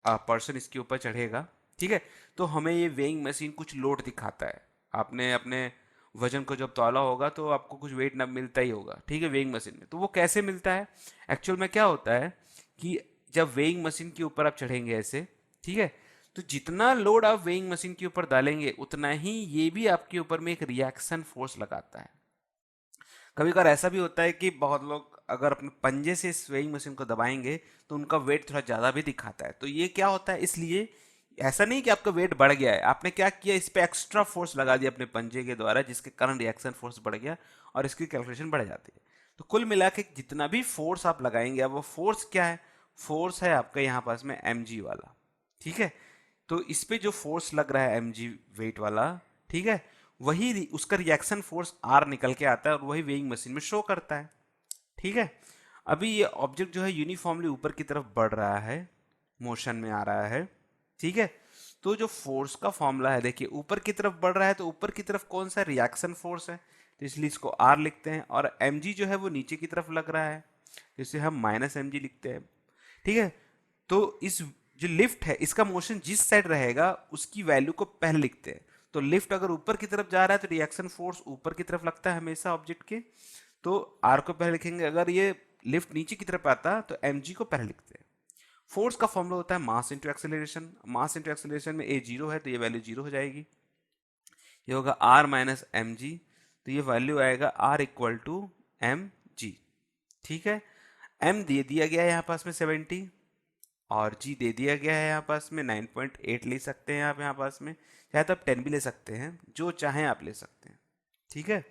पर्सन इसके ऊपर चढ़ेगा, ठीक है, तो हमें ये वेइंग मशीन कुछ लोड दिखाता है। आपने अपने वजन को जब तौला होगा तो आपको कुछ वेट न मिलता ही होगा, ठीक है, वेइंग मशीन में। तो वो कैसे मिलता है, एक्चुअल में क्या होता है कि जब वेइंग मशीन के ऊपर आप चढ़ेंगे ऐसे, ठीक है, तो जितना लोड आप वेइंग मशीन के ऊपर डालेंगे उतना ही ये भी आपके ऊपर में एक रिएक्शन फोर्स लगाता है। कभी कभार ऐसा भी होता है कि बहुत लोग अगर अपने पंजे से इस वेइंग मशीन को दबाएंगे तो उनका वेट थोड़ा ज़्यादा भी दिखाता है। तो ये क्या होता है, इसलिए ऐसा नहीं कि आपका वेट बढ़ गया है, आपने क्या किया, इस पे एक्स्ट्रा फोर्स लगा दिया अपने पंजे के द्वारा, जिसके कारण रिएक्शन फोर्स बढ़ गया और इसकी कैलकुलेशन बढ़ जाती है। तो कुल मिला के जितना भी फोर्स आप लगाएंगे, अब वो फोर्स क्या है, फोर्स है आपका यहाँ पास में mg वाला, ठीक है। तो इस पे जो फोर्स लग रहा है mg वेट वाला, ठीक है, वही उसका रिएक्शन फोर्स R निकल के आता है और वही वेइंग मशीन में शो करता है, ठीक है। अभी ये ऑब्जेक्ट जो है यूनिफॉर्मली ऊपर की तरफ बढ़ रहा है, मोशन में आ रहा है, ठीक है। तो जो फोर्स का फॉर्मूला है, देखिए ऊपर की तरफ बढ़ रहा है तो ऊपर की तरफ कौन सा रिएक्शन फोर्स है, तो इसलिए इसको R लिखते हैं, और mg जो है वो नीचे की तरफ लग रहा है, इसे हम -mg लिखते हैं, ठीक है। तो इस जो लिफ्ट है इसका मोशन जिस साइड रहेगा उसकी वैल्यू को पहले लिखते हैं। तो लिफ्ट अगर ऊपर की तरफ जा रहा है तो रिएक्शन फोर्स ऊपर की तरफ लगता है हमेशा ऑब्जेक्ट के, तो आर को पहले लिखेंगे, अगर ये लिफ्ट नीचे की तरफ आता तो एम जी को पहले लिखते हैं। फोर्स का फॉर्मूला होता है mass into acceleration, mass into acceleration में ए जीरो है तो ये वैल्यू जीरो हो जाएगी, ये होगा आर माइनस एम जी, तो ये वैल्यू आएगा R equal to m g. ठीक है, एम दे दिया गया है यहाँ पास में 70 और जी दे दिया गया है यहाँ पास में 9.8 ले सकते हैं आप यहाँ पास में, चाहे तो आप 10 भी ले सकते हैं, जो चाहें आप ले सकते हैं। ठीक है,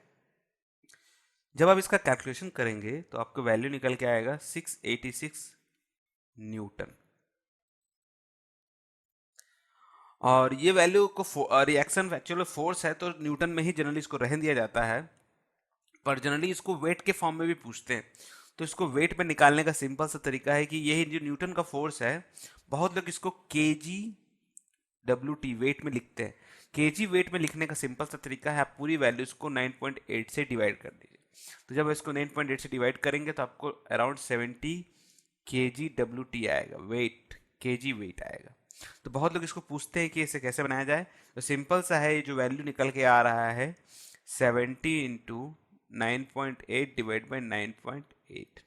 जब आप इसका कैलकुलेशन करेंगे तो आपको वैल्यू निकल के आएगा 686 न्यूटन। और ये वैल्यू को रिएक्शन एक्चुअल फोर्स है तो न्यूटन में ही जनरली इसको रहने दिया जाता है, पर जनरली इसको वेट के फॉर्म में भी पूछते हैं। तो इसको वेट में निकालने का सिंपल सा तरीका है कि यही जो न्यूटन का फोर्स है, बहुत लोग इसको केजी डब्ल्यू टी वेट में लिखते हैं। केजी वेट में लिखने का सिंपल सा तरीका है, आप पूरी वैल्यू इसको 9.8 से डिवाइड कर दीजिए। तो जब इसको 9.8 से डिवाइड करेंगे तो आपको अराउंड 70 केजी डब्ल्यू टी आएगा, वेट केजी वेट आएगा। तो बहुत लोग इसको पूछते हैं कि इसे कैसे बनाया जाए, तो सिंपल सा है, ये जो वैल्यू निकल के आ रहा है 70 इंटू 9.8 डिवाइड बाई 9.8।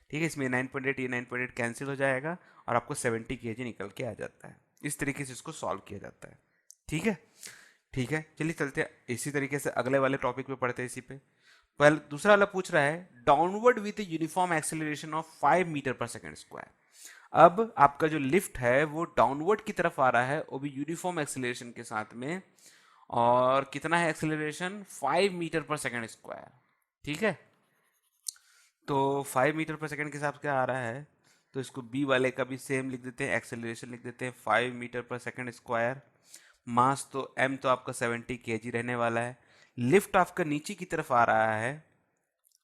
ठीक है, इसमें 9.8 ये 9.8 कैंसिल हो जाएगा और आपको 70 केजी निकल के आ जाता है। इस तरीके से इसको सॉल्व किया जाता है। ठीक है, ठीक है, चलिए चलते हैं इसी तरीके से अगले वाले टॉपिक पे पढ़ते हैं। इसी पे पहले दूसरा वाला पूछ रहा है downward with uniform acceleration of 5 metre per second square. अब आपका जो लिफ्ट है वो डाउनवर्ड की तरफ आ रहा है, वो भी यूनिफॉर्म एक्सेलरेशन के साथ में, और कितना है acceleration 5 metre per second square. ठीक है, तो 5 मीटर पर सेकंड के हिसाब से क्या आ रहा है, तो इसको बी वाले का भी सेम लिख देते हैं, एक्सेलरेशन लिख देते हैं 5 मीटर पर सेकंड स्क्वायर। मास तो एम तो आपका 70 केजी रहने वाला है, लिफ्ट आपका नीचे की तरफ आ रहा है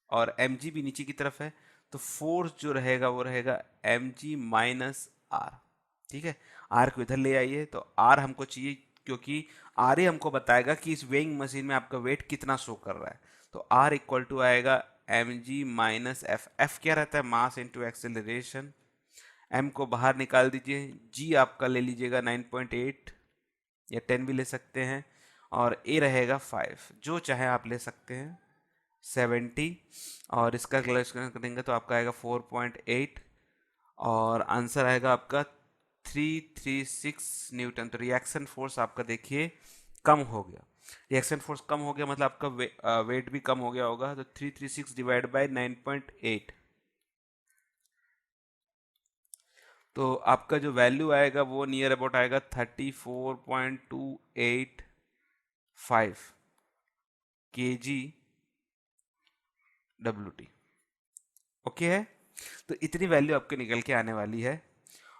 और एम जी भी नीचे की तरफ है, तो फोर्स जो रहेगा वो रहेगा एम जी माइनस आर। ठीक है, आर को इधर ले आइए, तो आर हमको चाहिए क्योंकि आर ही हमको बताएगा कि इस वेइंग मशीन में आपका वेट कितना शो कर रहा है। तो आर इक्वल टू आएगा M G minus F. F क्या रहता है, मास इंटू एक्सेलरेशन। एम को बाहर निकाल दीजिए, जी आपका ले लीजिएगा 9.8 या 10 भी ले सकते हैं, और ए रहेगा 5, जो चाहे आप ले सकते हैं 70, और इसका कैलकुलेशन करेंगे तो आपका आएगा 4.8 और आंसर आएगा आपका 336 न्यूटन। तो रिएक्शन फोर्स आपका देखिए कम हो गया, रिएक्शन फोर्स कम हो गया मतलब आपका वेट भी कम हो गया होगा। तो 336 डिवाइड बाय 9.8, तो आपका जो वैल्यू आएगा वो नियर अबाउट आएगा 34.285 केजी डब्ल्यू टी। ओके है, तो इतनी वैल्यू आपके निकल के आने वाली है।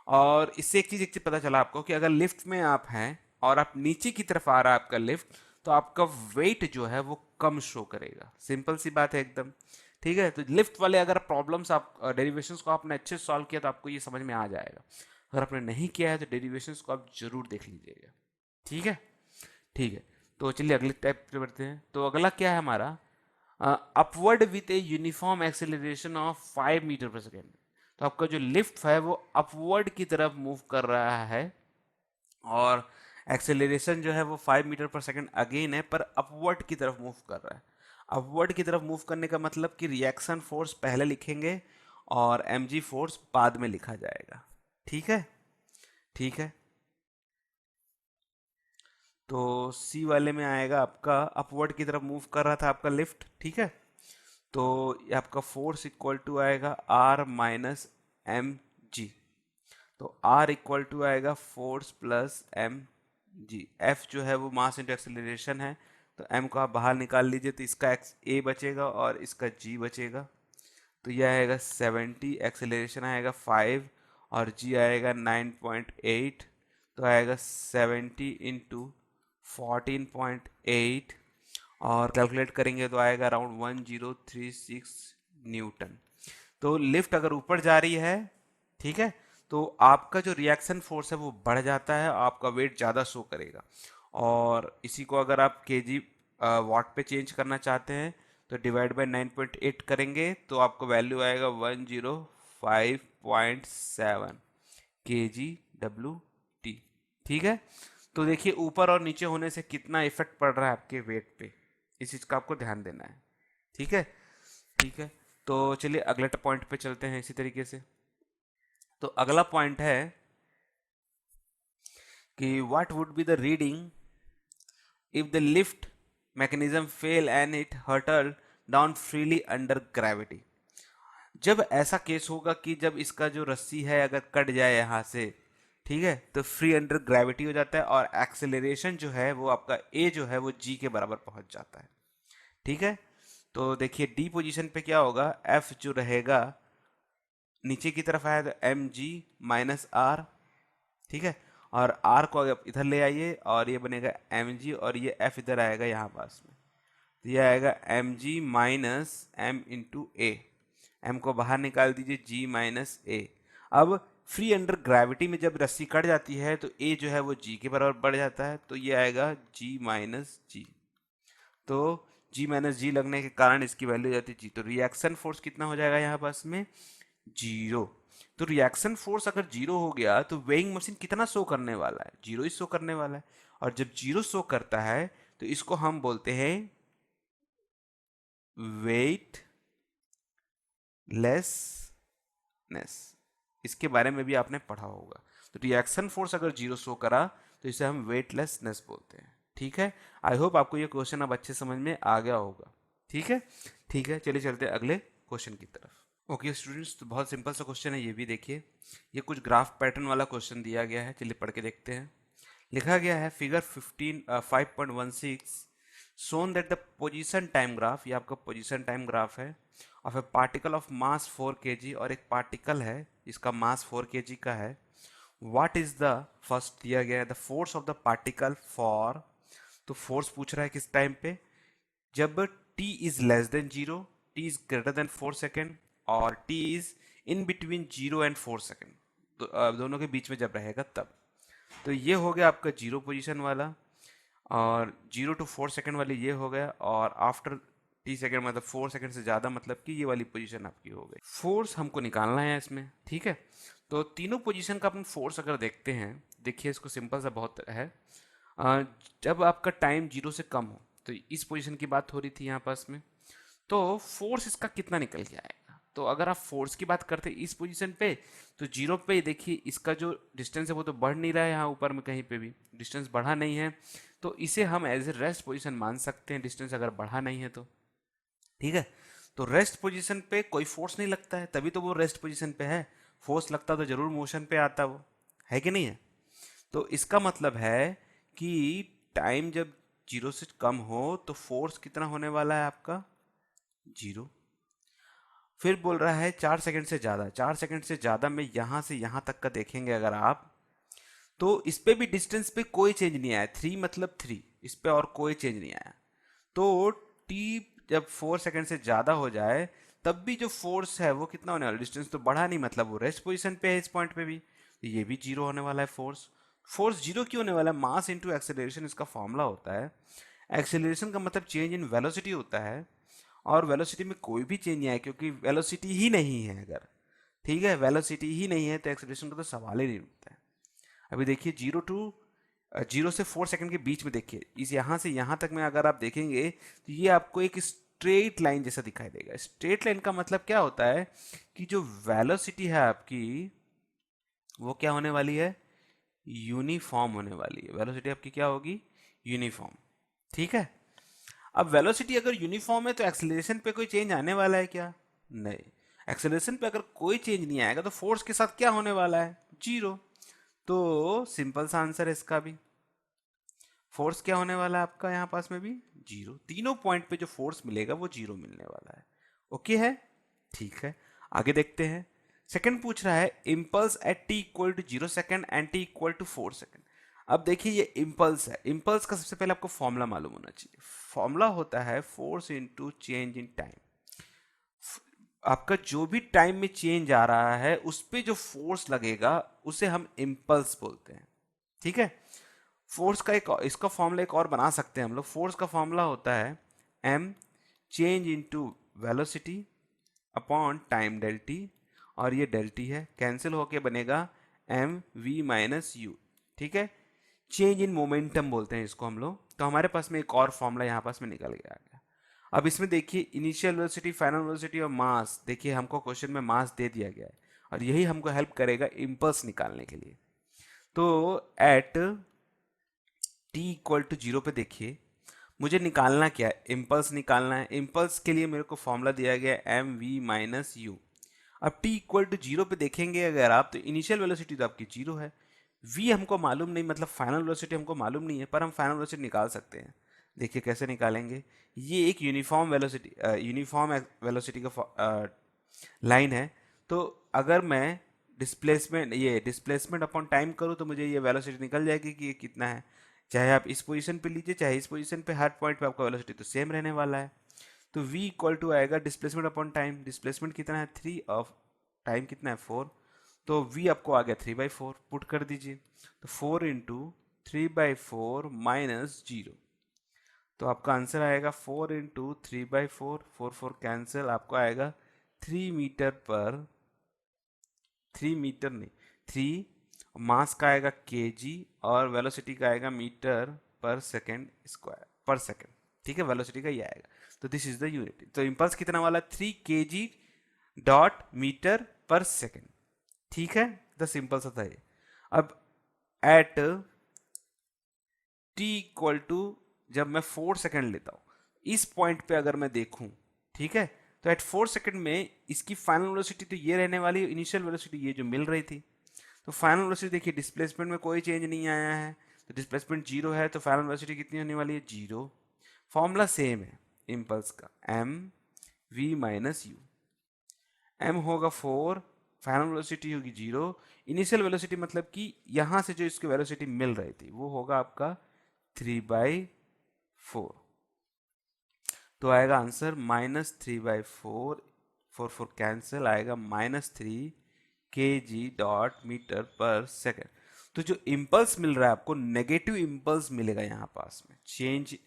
और इससे एक चीज पता चला आपको कि अगर लिफ्ट में आप हैं और आप नीचे की तरफ आ रहा है आपका लिफ्ट, तो आपका वेट जो है वो कम शो करेगा। सिंपल सी बात है एकदम। ठीक है, तो लिफ्ट वाले अगर प्रॉब्लम्स आप डेरिवेशंस को आपने अच्छे से सॉल्व किया तो आपको ये समझ में आ जाएगा। अगर आपने नहीं किया है तो डेरिवेशंस को आप जरूर देख लीजिएगा। ठीक है, ठीक है, तो चलिए अगले टाइप पे बढ़ते हैं। तो अगला क्या है हमारा, upward with a uniform acceleration of 5 metre per second. तो आपका जो लिफ्ट है वो अपवर्ड की तरफ मूव कर रहा है और एक्सेलरेशन जो है वो 5 मीटर पर सेकेंड अगेन है, पर अपवर्ड की तरफ मूव कर रहा है। अपवर्ड की तरफ मूव करने का मतलब कि रिएक्शन फोर्स पहले लिखेंगे और mg फोर्स बाद में लिखा जाएगा। ठीक है, ठीक है, तो सी वाले में आएगा आपका अपवर्ड की तरफ मूव कर रहा था आपका लिफ्ट। ठीक है, तो ये आपका फोर्स इक्वल टू आएगा आर माइनस एम जी। तो आर इक्वल टू आएगा force plus m g. F जो है वो मास इंटू एक्सेलरेशन है, तो एम को आप बाहर निकाल लीजिए तो इसका एक्स ए बचेगा और इसका जी बचेगा। तो यह आएगा 70, एक्सेलरेशन आएगा 5 और जी आएगा 9.8, तो आएगा 70 इंटू 14.8 और कैलकुलेट करेंगे तो आएगा अराउंड 1036 न्यूटन। तो लिफ्ट अगर ऊपर जा रही है, ठीक है, तो आपका जो रिएक्शन फोर्स है वो बढ़ जाता है, आपका वेट ज़्यादा शो करेगा। और इसी को अगर आप केजी वाट पे चेंज करना चाहते हैं तो डिवाइड बाय 9.8 करेंगे तो आपको वैल्यू आएगा 105.7 केजी डब्ल्यू टी। ठीक है, तो देखिए ऊपर और नीचे होने से कितना इफेक्ट पड़ रहा है आपके वेट पे, इस चीज़ का आपको ध्यान देना है। ठीक है, ठीक है, तो चलिए अगले पॉइंट पे चलते हैं इसी तरीके से। तो अगला पॉइंट है कि what would be the reading if the lift mechanism fail and it hurtle down freely under gravity। जब ऐसा केस होगा कि जब इसका जो रस्सी है अगर कट जाए यहाँ से, ठीक है, तो फ्री अंडर ग्रेविटी हो जाता है और एक्सेलरेशन जो है वो आपका ए जो है वो जी के बराबर पहुंच जाता है। ठीक है, तो देखिए डी पोजीशन पे क्या होगा, एफ जो रहेगा नीचे की तरफ आया तो एम जी माइनस आर, ठीक है, और आर को अगर इधर ले आइए और ये बनेगा एम जी और ये एफ इधर आएगा यहाँ पास में, तो ये आएगा M G minus M into A. M को बाहर निकाल दीजिए, जी माइनस ए। अब फ्री अंडर ग्रेविटी में जब रस्सी कट जाती है तो ए जो है वो जी के बराबर बढ़ जाता है, तो ये आएगा जी माइनस जी। तो जी माइनस जी लगने के कारण इसकी वैल्यू हो जाती है जी। तो रिएक्शन फोर्स कितना हो जाएगा यहाँ पास में, जीरो। तो रिएक्शन फोर्स अगर जीरो हो गया तो वेइंग मशीन कितना शो करने वाला है, जीरो ही शो करने वाला है। और जब जीरो शो करता है तो इसको हम बोलते हैं वेट लेसनेस। इसके बारे में भी आपने पढ़ा होगा। तो रिएक्शन फोर्स अगर जीरो शो करा तो इसे हम वेटलेसनेस बोलते हैं। ठीक है, आई होप आपको ये क्वेश्चन अब अच्छे समझ में आ गया होगा। ठीक है, ठीक है, चलिए चलते हैं अगले क्वेश्चन की तरफ। ओके स्टूडेंट्स, तो बहुत सिंपल सा क्वेश्चन है ये भी। देखिए ये कुछ ग्राफ पैटर्न वाला क्वेश्चन दिया गया है, चलिए पढ़ के देखते हैं। लिखा गया है figure 5.16 shown that the position time graph, ये आपका पोजीशन टाइम ग्राफ है, of A particle of mass 4 kg, और एक पार्टिकल है जिसका मास 4 kg का है। व्हाट इज द फर्स्ट दिया गया है the force of the particle for, तो फोर्स पूछ रहा है किस टाइम पे, जब t is less than 0, t is greater than 4 second और t is in between 0 and 4 second, तो दोनों के बीच में जब रहेगा तब। तो ये हो गया आपका जीरो पोजीशन वाला, और 0 to 4 सेकेंड वाली ये हो गया, और आफ्टर टी सेकेंड मतलब 4 सेकेंड से ज़्यादा मतलब कि ये वाली पोजीशन आपकी हो गई। फोर्स हमको निकालना है इसमें। ठीक है, तो तीनों पोजीशन का अपन फोर्स अगर देखते हैं, देखिए इसको सिंपल सा बहुत है। जब आपका टाइम 0 से कम हो, तो इस पोजीशन की बात हो रही थी यहाँ पास में, तो फोर्स इसका कितना निकल के आएगा। तो अगर आप फोर्स की बात करते हैं इस पोजीशन पे, तो 0 पे देखिए इसका जो डिस्टेंस है वो तो बढ़ नहीं रहा है, यहाँ ऊपर में कहीं पे भी डिस्टेंस बढ़ा नहीं है, तो इसे हम एज ए रेस्ट पोजीशन मान सकते हैं, डिस्टेंस अगर बढ़ा नहीं है तो। ठीक है, तो रेस्ट पोजीशन पे कोई फोर्स नहीं लगता है, तभी तो वो रेस्ट पोजीशन पे है। फोर्स लगता तो जरूर मोशन पे आता, वो है कि नहीं है। तो इसका मतलब है कि टाइम जब 0 से कम हो तो फोर्स कितना होने वाला है आपका, 0। फिर बोल रहा है 4 सेकंड से ज़्यादा, 4 सेकंड से ज़्यादा में यहाँ से यहाँ तक का देखेंगे अगर आप, तो इस पे भी डिस्टेंस पे कोई चेंज नहीं आया, 3 मतलब 3, इस पे और कोई चेंज नहीं आया। तो टी जब 4 सेकंड से ज़्यादा हो जाए तब भी जो फोर्स है वो कितना होने वाला, डिस्टेंस तो बढ़ा नहीं, मतलब वो रेस्ट पोजीशन पे है इस पॉइंट पे भी, तो ये भी जीरो होने वाला है फोर्स। फोर्स जीरो क्यों होने वाला है, मास इंटू एक्सेलरेशन इसका फॉर्मूला होता है। एक्सेलरेशन का मतलब चेंज इन वेलोसिटी होता है, और वेलोसिटी में कोई भी चेंज नहीं आया क्योंकि वेलोसिटी ही नहीं है अगर, ठीक है, वेलोसिटी ही नहीं है तो एक्सेलरेशन का तो सवाल ही नहीं उठता है। अभी देखिए 0 से 4 सेकंड के बीच में देखिए, इस यहाँ से यहाँ तक में अगर आप देखेंगे तो ये आपको एक स्ट्रेट लाइन जैसा दिखाई देगा। स्ट्रेट लाइन का मतलब क्या होता है कि जो वेलोसिटी है आपकी वो क्या होने वाली है, यूनिफॉर्म होने वाली है। वेलोसिटी आपकी क्या होगी, यूनिफॉर्म। ठीक है, अब वेलोसिटी अगर यूनिफॉर्म है तो एक्सेलरेशन पे कोई चेंज आने वाला है क्या, नहीं। एक्सेलरेशन पे अगर कोई चेंज नहीं आएगा तो फोर्स के साथ क्या होने वाला है, 0। तो सिंपल सा आंसर है इसका भी, फोर्स क्या होने वाला है आपका यहाँ पास में भी, 0। तीनों पॉइंट पे जो फोर्स मिलेगा वो 0 मिलने वाला है। ओके है, ठीक है, आगे देखते हैं। सेकंड पूछ रहा है impulse at t equal to 0 second and t equal to 4 second. अब देखिए ये इम्पल्स है, इम्पल्स का सबसे पहले आपको फॉर्मूला मालूम होना चाहिए। फॉर्मूला होता है force into change in time. आपका जो भी टाइम में चेंज आ रहा है उस पे जो फोर्स लगेगा उसे हम इम्पल्स बोलते हैं। ठीक है, फोर्स का एक इसका फॉर्मूला एक और बना सकते हैं हम लोग। फोर्स का फॉर्मूला होता है m change into velocity upon time del t, और ये डेल टी है, कैंसिल होके बनेगा एम वी माइनस यू। ठीक है, चेंज इन मोमेंटम बोलते हैं इसको हम लोग। तो हमारे पास में एक और फॉर्मूला यहाँ पास में निकल गया। अब इसमें देखिए इनिशियल वेलोसिटी, फाइनल वेलोसिटी और मास, देखिए हमको क्वेश्चन में मास दे दिया गया है और यही हमको हेल्प करेगा इम्पल्स निकालने के लिए। तो at t equal to zero पे देखिए मुझे निकालना क्या है, इम्पल्स निकालना है। इम्पल्स के लिए मेरे को फॉर्मूला दिया गया है एम वी माइनस यू। अब टी इक्वल टू जीरो पे देखेंगे अगर आप, तो इनिशियल वेलोसिटी तो आपकी जीरो है, वी हमको मालूम नहीं, मतलब फाइनल वेलोसिटी हमको मालूम नहीं है, पर हम फाइनल वेलोसिटी निकाल सकते हैं। देखिए कैसे निकालेंगे, ये एक यूनिफॉर्म वेलोसिटी का लाइन है। तो अगर मैं डिस्प्लेसमेंट अपॉन टाइम करूँ तो मुझे ये वेलोसिटी निकल जाएगी कि ये कितना है। चाहे आप इस पोजीशन पे लीजिए चाहे इस पोजीशन पे, हर पॉइंट पे आपका वेलोसिटी तो सेम रहने वाला है। तो v इक्वल टू आएगा डिस्प्लेसमेंट अपॉन टाइम, डिस्प्लेसमेंट कितना है 3 ऑफ टाइम कितना है 4, तो v आपको आ गया 3/4, पुट कर दीजिए। तो 4 इंटू 3/4 माइनस जीरो, तो आपका आंसर आएगा 4 इंटू 3/4, 4 कैंसिल, आपको आएगा 3 मीटर पर, 3 मीटर नहीं 3, मास का आएगा केजी और वेलोसिटी का आएगा मीटर पर सेकेंड स्क्वायर पर सेकेंड। ठीक है, वेलोसिटी का ये आएगा। तो दिस इज द यूनिट। तो इम्पल्स कितना वाला 3 KG dot metre per second. ठीक है, द सिंपल सा था ये। अब एट टी इक्वल टू, जब मैं 4 सेकेंड लेता हूं इस पॉइंट पे अगर मैं देखूं, ठीक है, तो एट 4 सेकेंड में इसकी फाइनल वेलोसिटी तो ये रहने वाली है, इनिशियल वेलोसिटी ये जो मिल रही थी। तो फाइनल वेलोसिटी देखिए डिस्प्लेसमेंट में कोई चेंज नहीं आया है, तो डिस्प्लेसमेंट जीरो है, तो फाइनल वेलोसिटी कितनी होने वाली है जीरो। फॉर्मूला सेम है इम्पल्स का, m v minus u. M होगा 4, फाइनल वेलोसिटी होगी जीरो, इनिशियल वेलोसिटी मतलब कि यहां से जो इसकी वेलोसिटी मिल रही थी वो होगा आपका 3/4। तो आएगा आंसर -3/4, 4 कैंसिल, आएगा -3 kg/मीटर/सेकेंड। तो जो इम्पल्स मिल रहा है आपको, नेगेटिव इम्पल्स मिलेगा यहाँ पास में, चेंज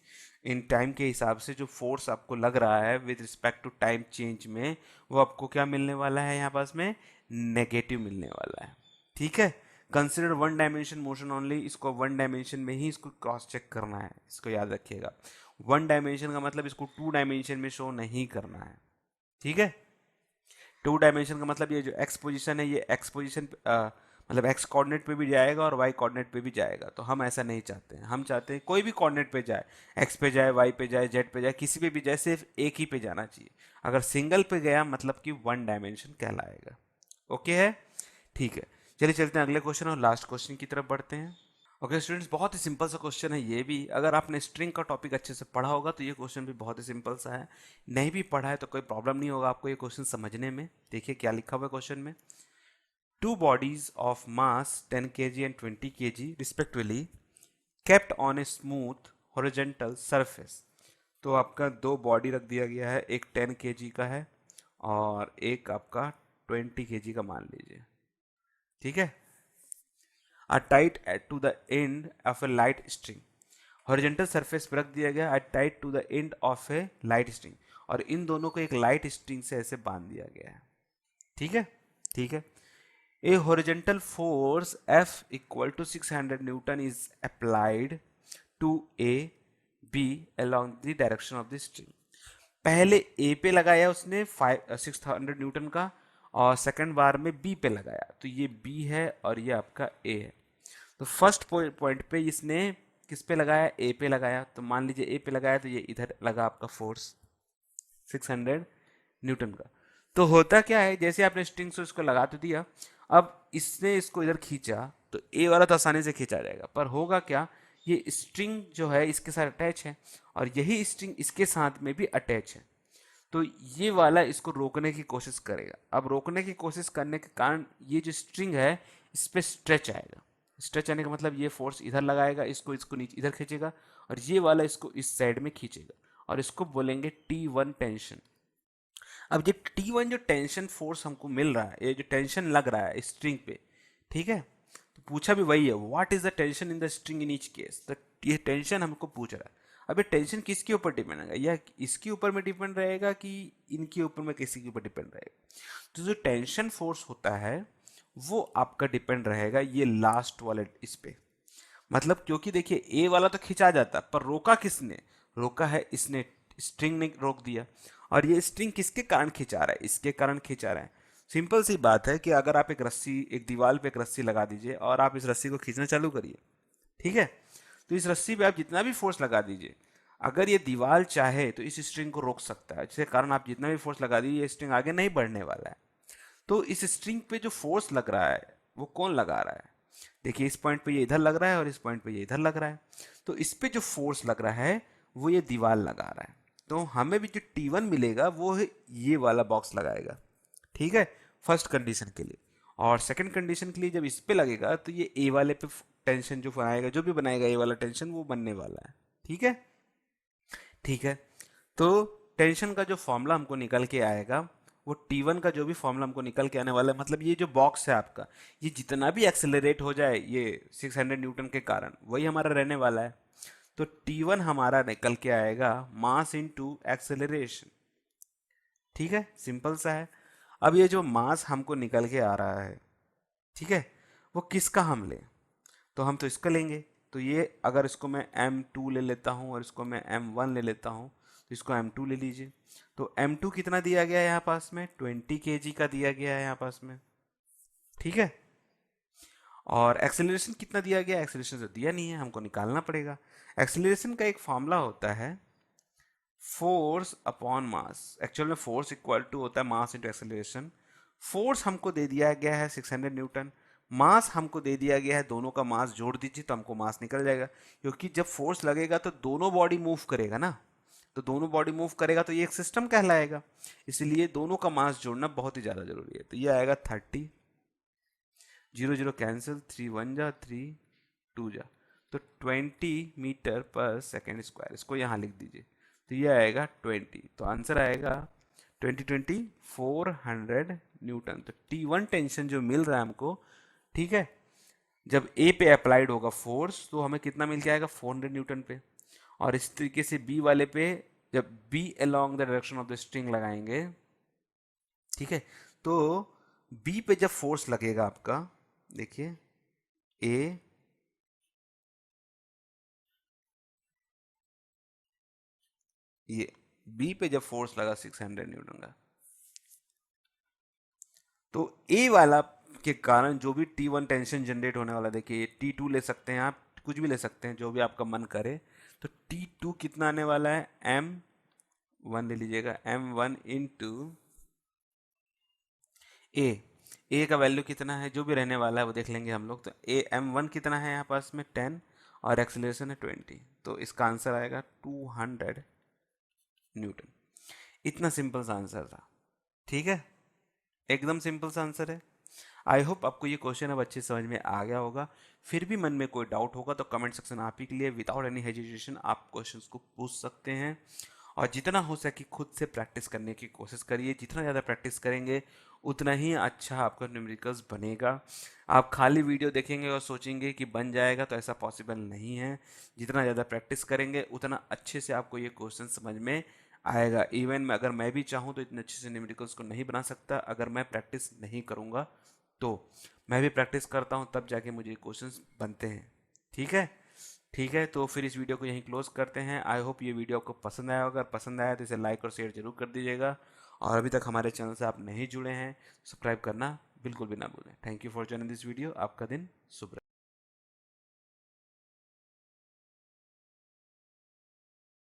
इन टाइम के हिसाब से जो फोर्स आपको लग रहा है with respect to time change में, वो आपको क्या मिलने वाला है यहाँ पास में, नेगेटिव मिलने वाला है। ठीक है, consider one dimension motion only, इसको वन डायमेंशन में ही इसको क्रॉस चेक करना है, इसको याद रखिएगा। वन डायमेंशन का मतलब इसको टू डायमेंशन में शो नहीं करना है। ठीक है, टू डायमेंशन का मतलब ये जो एक्स पोजीशन है ये एक्स पोजीशन मतलब एक्स कोऑर्डिनेट पे भी जाएगा और वाई कोऑर्डिनेट पे भी जाएगा, तो हम ऐसा नहीं चाहते हैं। हम चाहते हैं कोई भी कोऑर्डिनेट पे जाए, एक्स पे जाए, वाई पे जाए, जेड पे जाए, किसी पे भी जाए, सिर्फ एक ही पे जाना चाहिए। अगर सिंगल पे गया मतलब कि वन डायमेंशन कहलाएगा। ओके है, ठीक है, चलिए चलते हैं अगले क्वेश्चन और लास्ट क्वेश्चन की तरफ बढ़ते हैं। ओके स्टूडेंट्स, बहुत ही सिंपल सा क्वेश्चन है ये भी। अगर आपने स्ट्रिंग का टॉपिक अच्छे से पढ़ा होगा तो ये क्वेश्चन भी बहुत ही सिंपल सा है। नहीं भी पढ़ा है तो कोई प्रॉब्लम नहीं होगा आपको ये क्वेश्चन समझने में। देखिए क्या लिखा हुआ है क्वेश्चन में, two bodies of mass 10 kg and 20 kg respectively kept on a smooth horizontal surface. तो आपका दो बॉडी रख दिया गया है, एक 10 kg का है और एक आपका 20 kg का मान लीजिए। ठीक है, are tied to the end of a light string। Horizontal surface पर रख दिया गया are tied to the end of a light string, और इन दोनों को एक लाइट स्ट्रिंग से ऐसे बांध दिया गया है। ठीक है, ठीक है। A horizontal force F equal to 600 newton is applied to A B along the direction of the string. पहले ए पे लगाया उसने 600 न्यूटन का, और सेकंड बार में बी पे लगाया, तो ये बी है और ये आपका ए है। तो फर्स्ट पॉइंट पे इसने किस पे लगाया, ए पे लगाया, तो मान लीजिए ए पे लगाया तो ये इधर लगा आपका फोर्स 600 न्यूटन का। तो होता क्या है, जैसे आपने स्ट्रिंग से इसको लगा तो दिया, अब इसने इसको इधर खींचा तो ए वाला तो आसानी से खींचा जाएगा, पर होगा क्या, ये स्ट्रिंग जो है इसके साथ अटैच है और यही स्ट्रिंग इसके साथ में भी अटैच है, तो ये वाला इसको रोकने की कोशिश करेगा। अब रोकने की कोशिश करने के कारण ये जो स्ट्रिंग है इस पर स्ट्रेच आएगा। स्ट्रेच आने का मतलब ये फोर्स इधर लगाएगा, इसको इसको नीचे इधर खींचेगा और ये वाला इसको इस साइड में खींचेगा, और इसको बोलेंगे T1 टेंशन। अब ये T1 जो टेंशन फोर्स हमको मिल रहा है, ये जो टेंशन लग रहा है स्ट्रिंग पे, ठीक है, तो पूछा भी वही है, what is the tension in the string in each case. तो ये टेंशन हमको पूछ रहा है। अब ये टेंशन किसके ऊपर डिपेंड रहेगा, या इसके ऊपर में डिपेंड रहेगा कि इनके ऊपर में किसी के ऊपर डिपेंड रहेगा। तो जो टेंशन फोर्स होता है वो आपका डिपेंड रहेगा ये लास्ट वाले इस पे, मतलब क्योंकि देखिए ए वाला तो खिंचा जाता पर रोका किसने, रोका है इसने स्ट्रिंग ने रोक दिया। और ये स्ट्रिंग किसके कारण खिंचा रहा है, इसके कारण खिंचा रहा है। सिंपल सी बात है कि अगर आप एक दीवार पे एक रस्सी लगा दीजिए और आप इस रस्सी को खींचना चालू करिए, ठीक है, तो इस रस्सी पे आप जितना भी फोर्स लगा दीजिए, अगर ये दीवार चाहे तो इस स्ट्रिंग को रोक सकता है, जिसके कारण आप जितना भी फोर्स लगा दीजिए ये स्ट्रिंग आगे नहीं बढ़ने वाला है। तो इस स्ट्रिंग पे जो फोर्स लग रहा है वो कौन लगा रहा है, देखिए इस पॉइंट पे ये इधर लग रहा है और इस पॉइंट पे ये इधर लग रहा है। तो इस पे जो फोर्स लग रहा है वो ये दीवार लगा रहा है। तो हमें भी जो T1 मिलेगा वो है ये वाला बॉक्स लगाएगा, ठीक है, फर्स्ट कंडीशन के लिए। और सेकंड कंडीशन के लिए जब इस पे लगेगा तो ये ए वाले पे टेंशन जो बनाएगा, जो भी बनाएगा ए वाला टेंशन वो बनने वाला है, ठीक है। ठीक है, तो टेंशन का जो फॉर्मूला हमको निकल के आएगा वो T1 का जो भी फॉर्मूला हमको निकल के आने वाला है, मतलब ये जो बॉक्स है आपका, ये जितना भी एक्सेलरेट हो जाए ये 600 न्यूटन के कारण वही हमारा रहने वाला है। तो T1 हमारा निकल के आएगा मास इनटू एक्सेलरेशन, ठीक है, सिंपल सा है। अब ये जो मास हमको निकल के आ रहा है, ठीक है, वो किसका हम लें, तो हम तो इसका लेंगे। तो ये अगर इसको मैं m2 ले लेता हूँ और इसको मैं m1 ले लेता हूँ, तो इसको m2 ले लीजिए। तो m2 कितना दिया गया है यहाँ पास में, 20 kg का दिया गया है यहाँ पास में, ठीक है। और एक्सेलरेशन कितना दिया गया, एक्सेलरेशन तो दिया नहीं है, हमको निकालना पड़ेगा। एक्सेलरेशन का एक फॉर्मूला होता है फोर्स अपॉन मास, एक्चुअल में फोर्स इक्वल टू होता है मास इंटू एक्सेलरेशन। फोर्स हमको दे दिया गया है 600 न्यूटन, मास हमको दे दिया गया है, दोनों का मास जोड़ दीजिए तो हमको मास निकल जाएगा। क्योंकि जब फोर्स लगेगा तो दोनों बॉडी मूव करेगा ना, तो दोनों बॉडी मूव करेगा तो ये एक सिस्टम कहलाएगा, इसलिए दोनों का मास जोड़ना बहुत ही ज़्यादा जरूरी है। तो ये आएगा 30, 0 0 कैंसिल, 3 1 जा 3 2 जा, तो 20 मीटर पर सेकेंड स्क्वायर, इसको यहाँ लिख दीजिए। तो ये आएगा 20, तो आंसर आएगा 20 400 न्यूटन। तो T1 टेंशन जो मिल रहा है हमको, ठीक है, जब ए पे अप्लाइड होगा फोर्स तो हमें कितना मिल के आएगा 400 न्यूटन पे। और इस तरीके से बी वाले पे जब B along the direction of the string लगाएंगे, ठीक है, तो बी पे जब फोर्स लगेगा आपका, देखिए ए ये बी पे जब फोर्स लगा 600 न्यूटन का, तो ए वाला के कारण जो भी T1 टेंशन जनरेट होने वाला, देखिए T2 ले सकते हैं आप, कुछ भी ले सकते हैं जो भी आपका मन करे। तो T2 कितना आने वाला है, M1 ले लीजिएगा, M1 इंटू ए का वैल्यू कितना है जो भी रहने वाला है वो देख लेंगे हम लोग। तो M1 कितना है यहाँ पास में 10 और एक्सेलरेशन है 20, तो इसका आंसर आएगा 200 न्यूटन। इतना सिंपल सा आंसर था, ठीक है, एकदम सिंपल सा आंसर है। आई होप आपको ये क्वेश्चन अब अच्छे समझ में आ गया होगा। फिर भी मन में कोई डाउट होगा तो कमेंट सेक्शन आप ही के लिए, विदाउट एनी हेजिटेशन आप क्वेश्चंस को पूछ सकते हैं। और जितना हो सके खुद से प्रैक्टिस करने की कोशिश करिए, जितना ज़्यादा प्रैक्टिस करेंगे उतना ही अच्छा आपका न्यूमेरिकल्स बनेगा। आप खाली वीडियो देखेंगे और सोचेंगे कि बन जाएगा, तो ऐसा पॉसिबल नहीं है। जितना ज़्यादा प्रैक्टिस करेंगे उतना अच्छे से आपको ये क्वेश्चन समझ में आएगा। इवन में अगर मैं भी चाहूँ तो इतने अच्छे से न्यूमेरिकल्स को नहीं बना सकता अगर मैं प्रैक्टिस नहीं करूँगा। तो मैं भी प्रैक्टिस करता हूँ तब जाके मुझे क्वेश्चंस बनते हैं, ठीक है। ठीक है, तो फिर इस वीडियो को यहीं क्लोज करते हैं। आई होप ये वीडियो आपको पसंद आया होगा, अगर पसंद आया तो इसे लाइक और शेयर जरूर कर दीजिएगा। और अभी तक हमारे चैनल से आप नहीं जुड़े हैं, सब्सक्राइब करना बिल्कुल भी ना भूलें। Thank you for joining this video. आपका दिन शुभ रहे।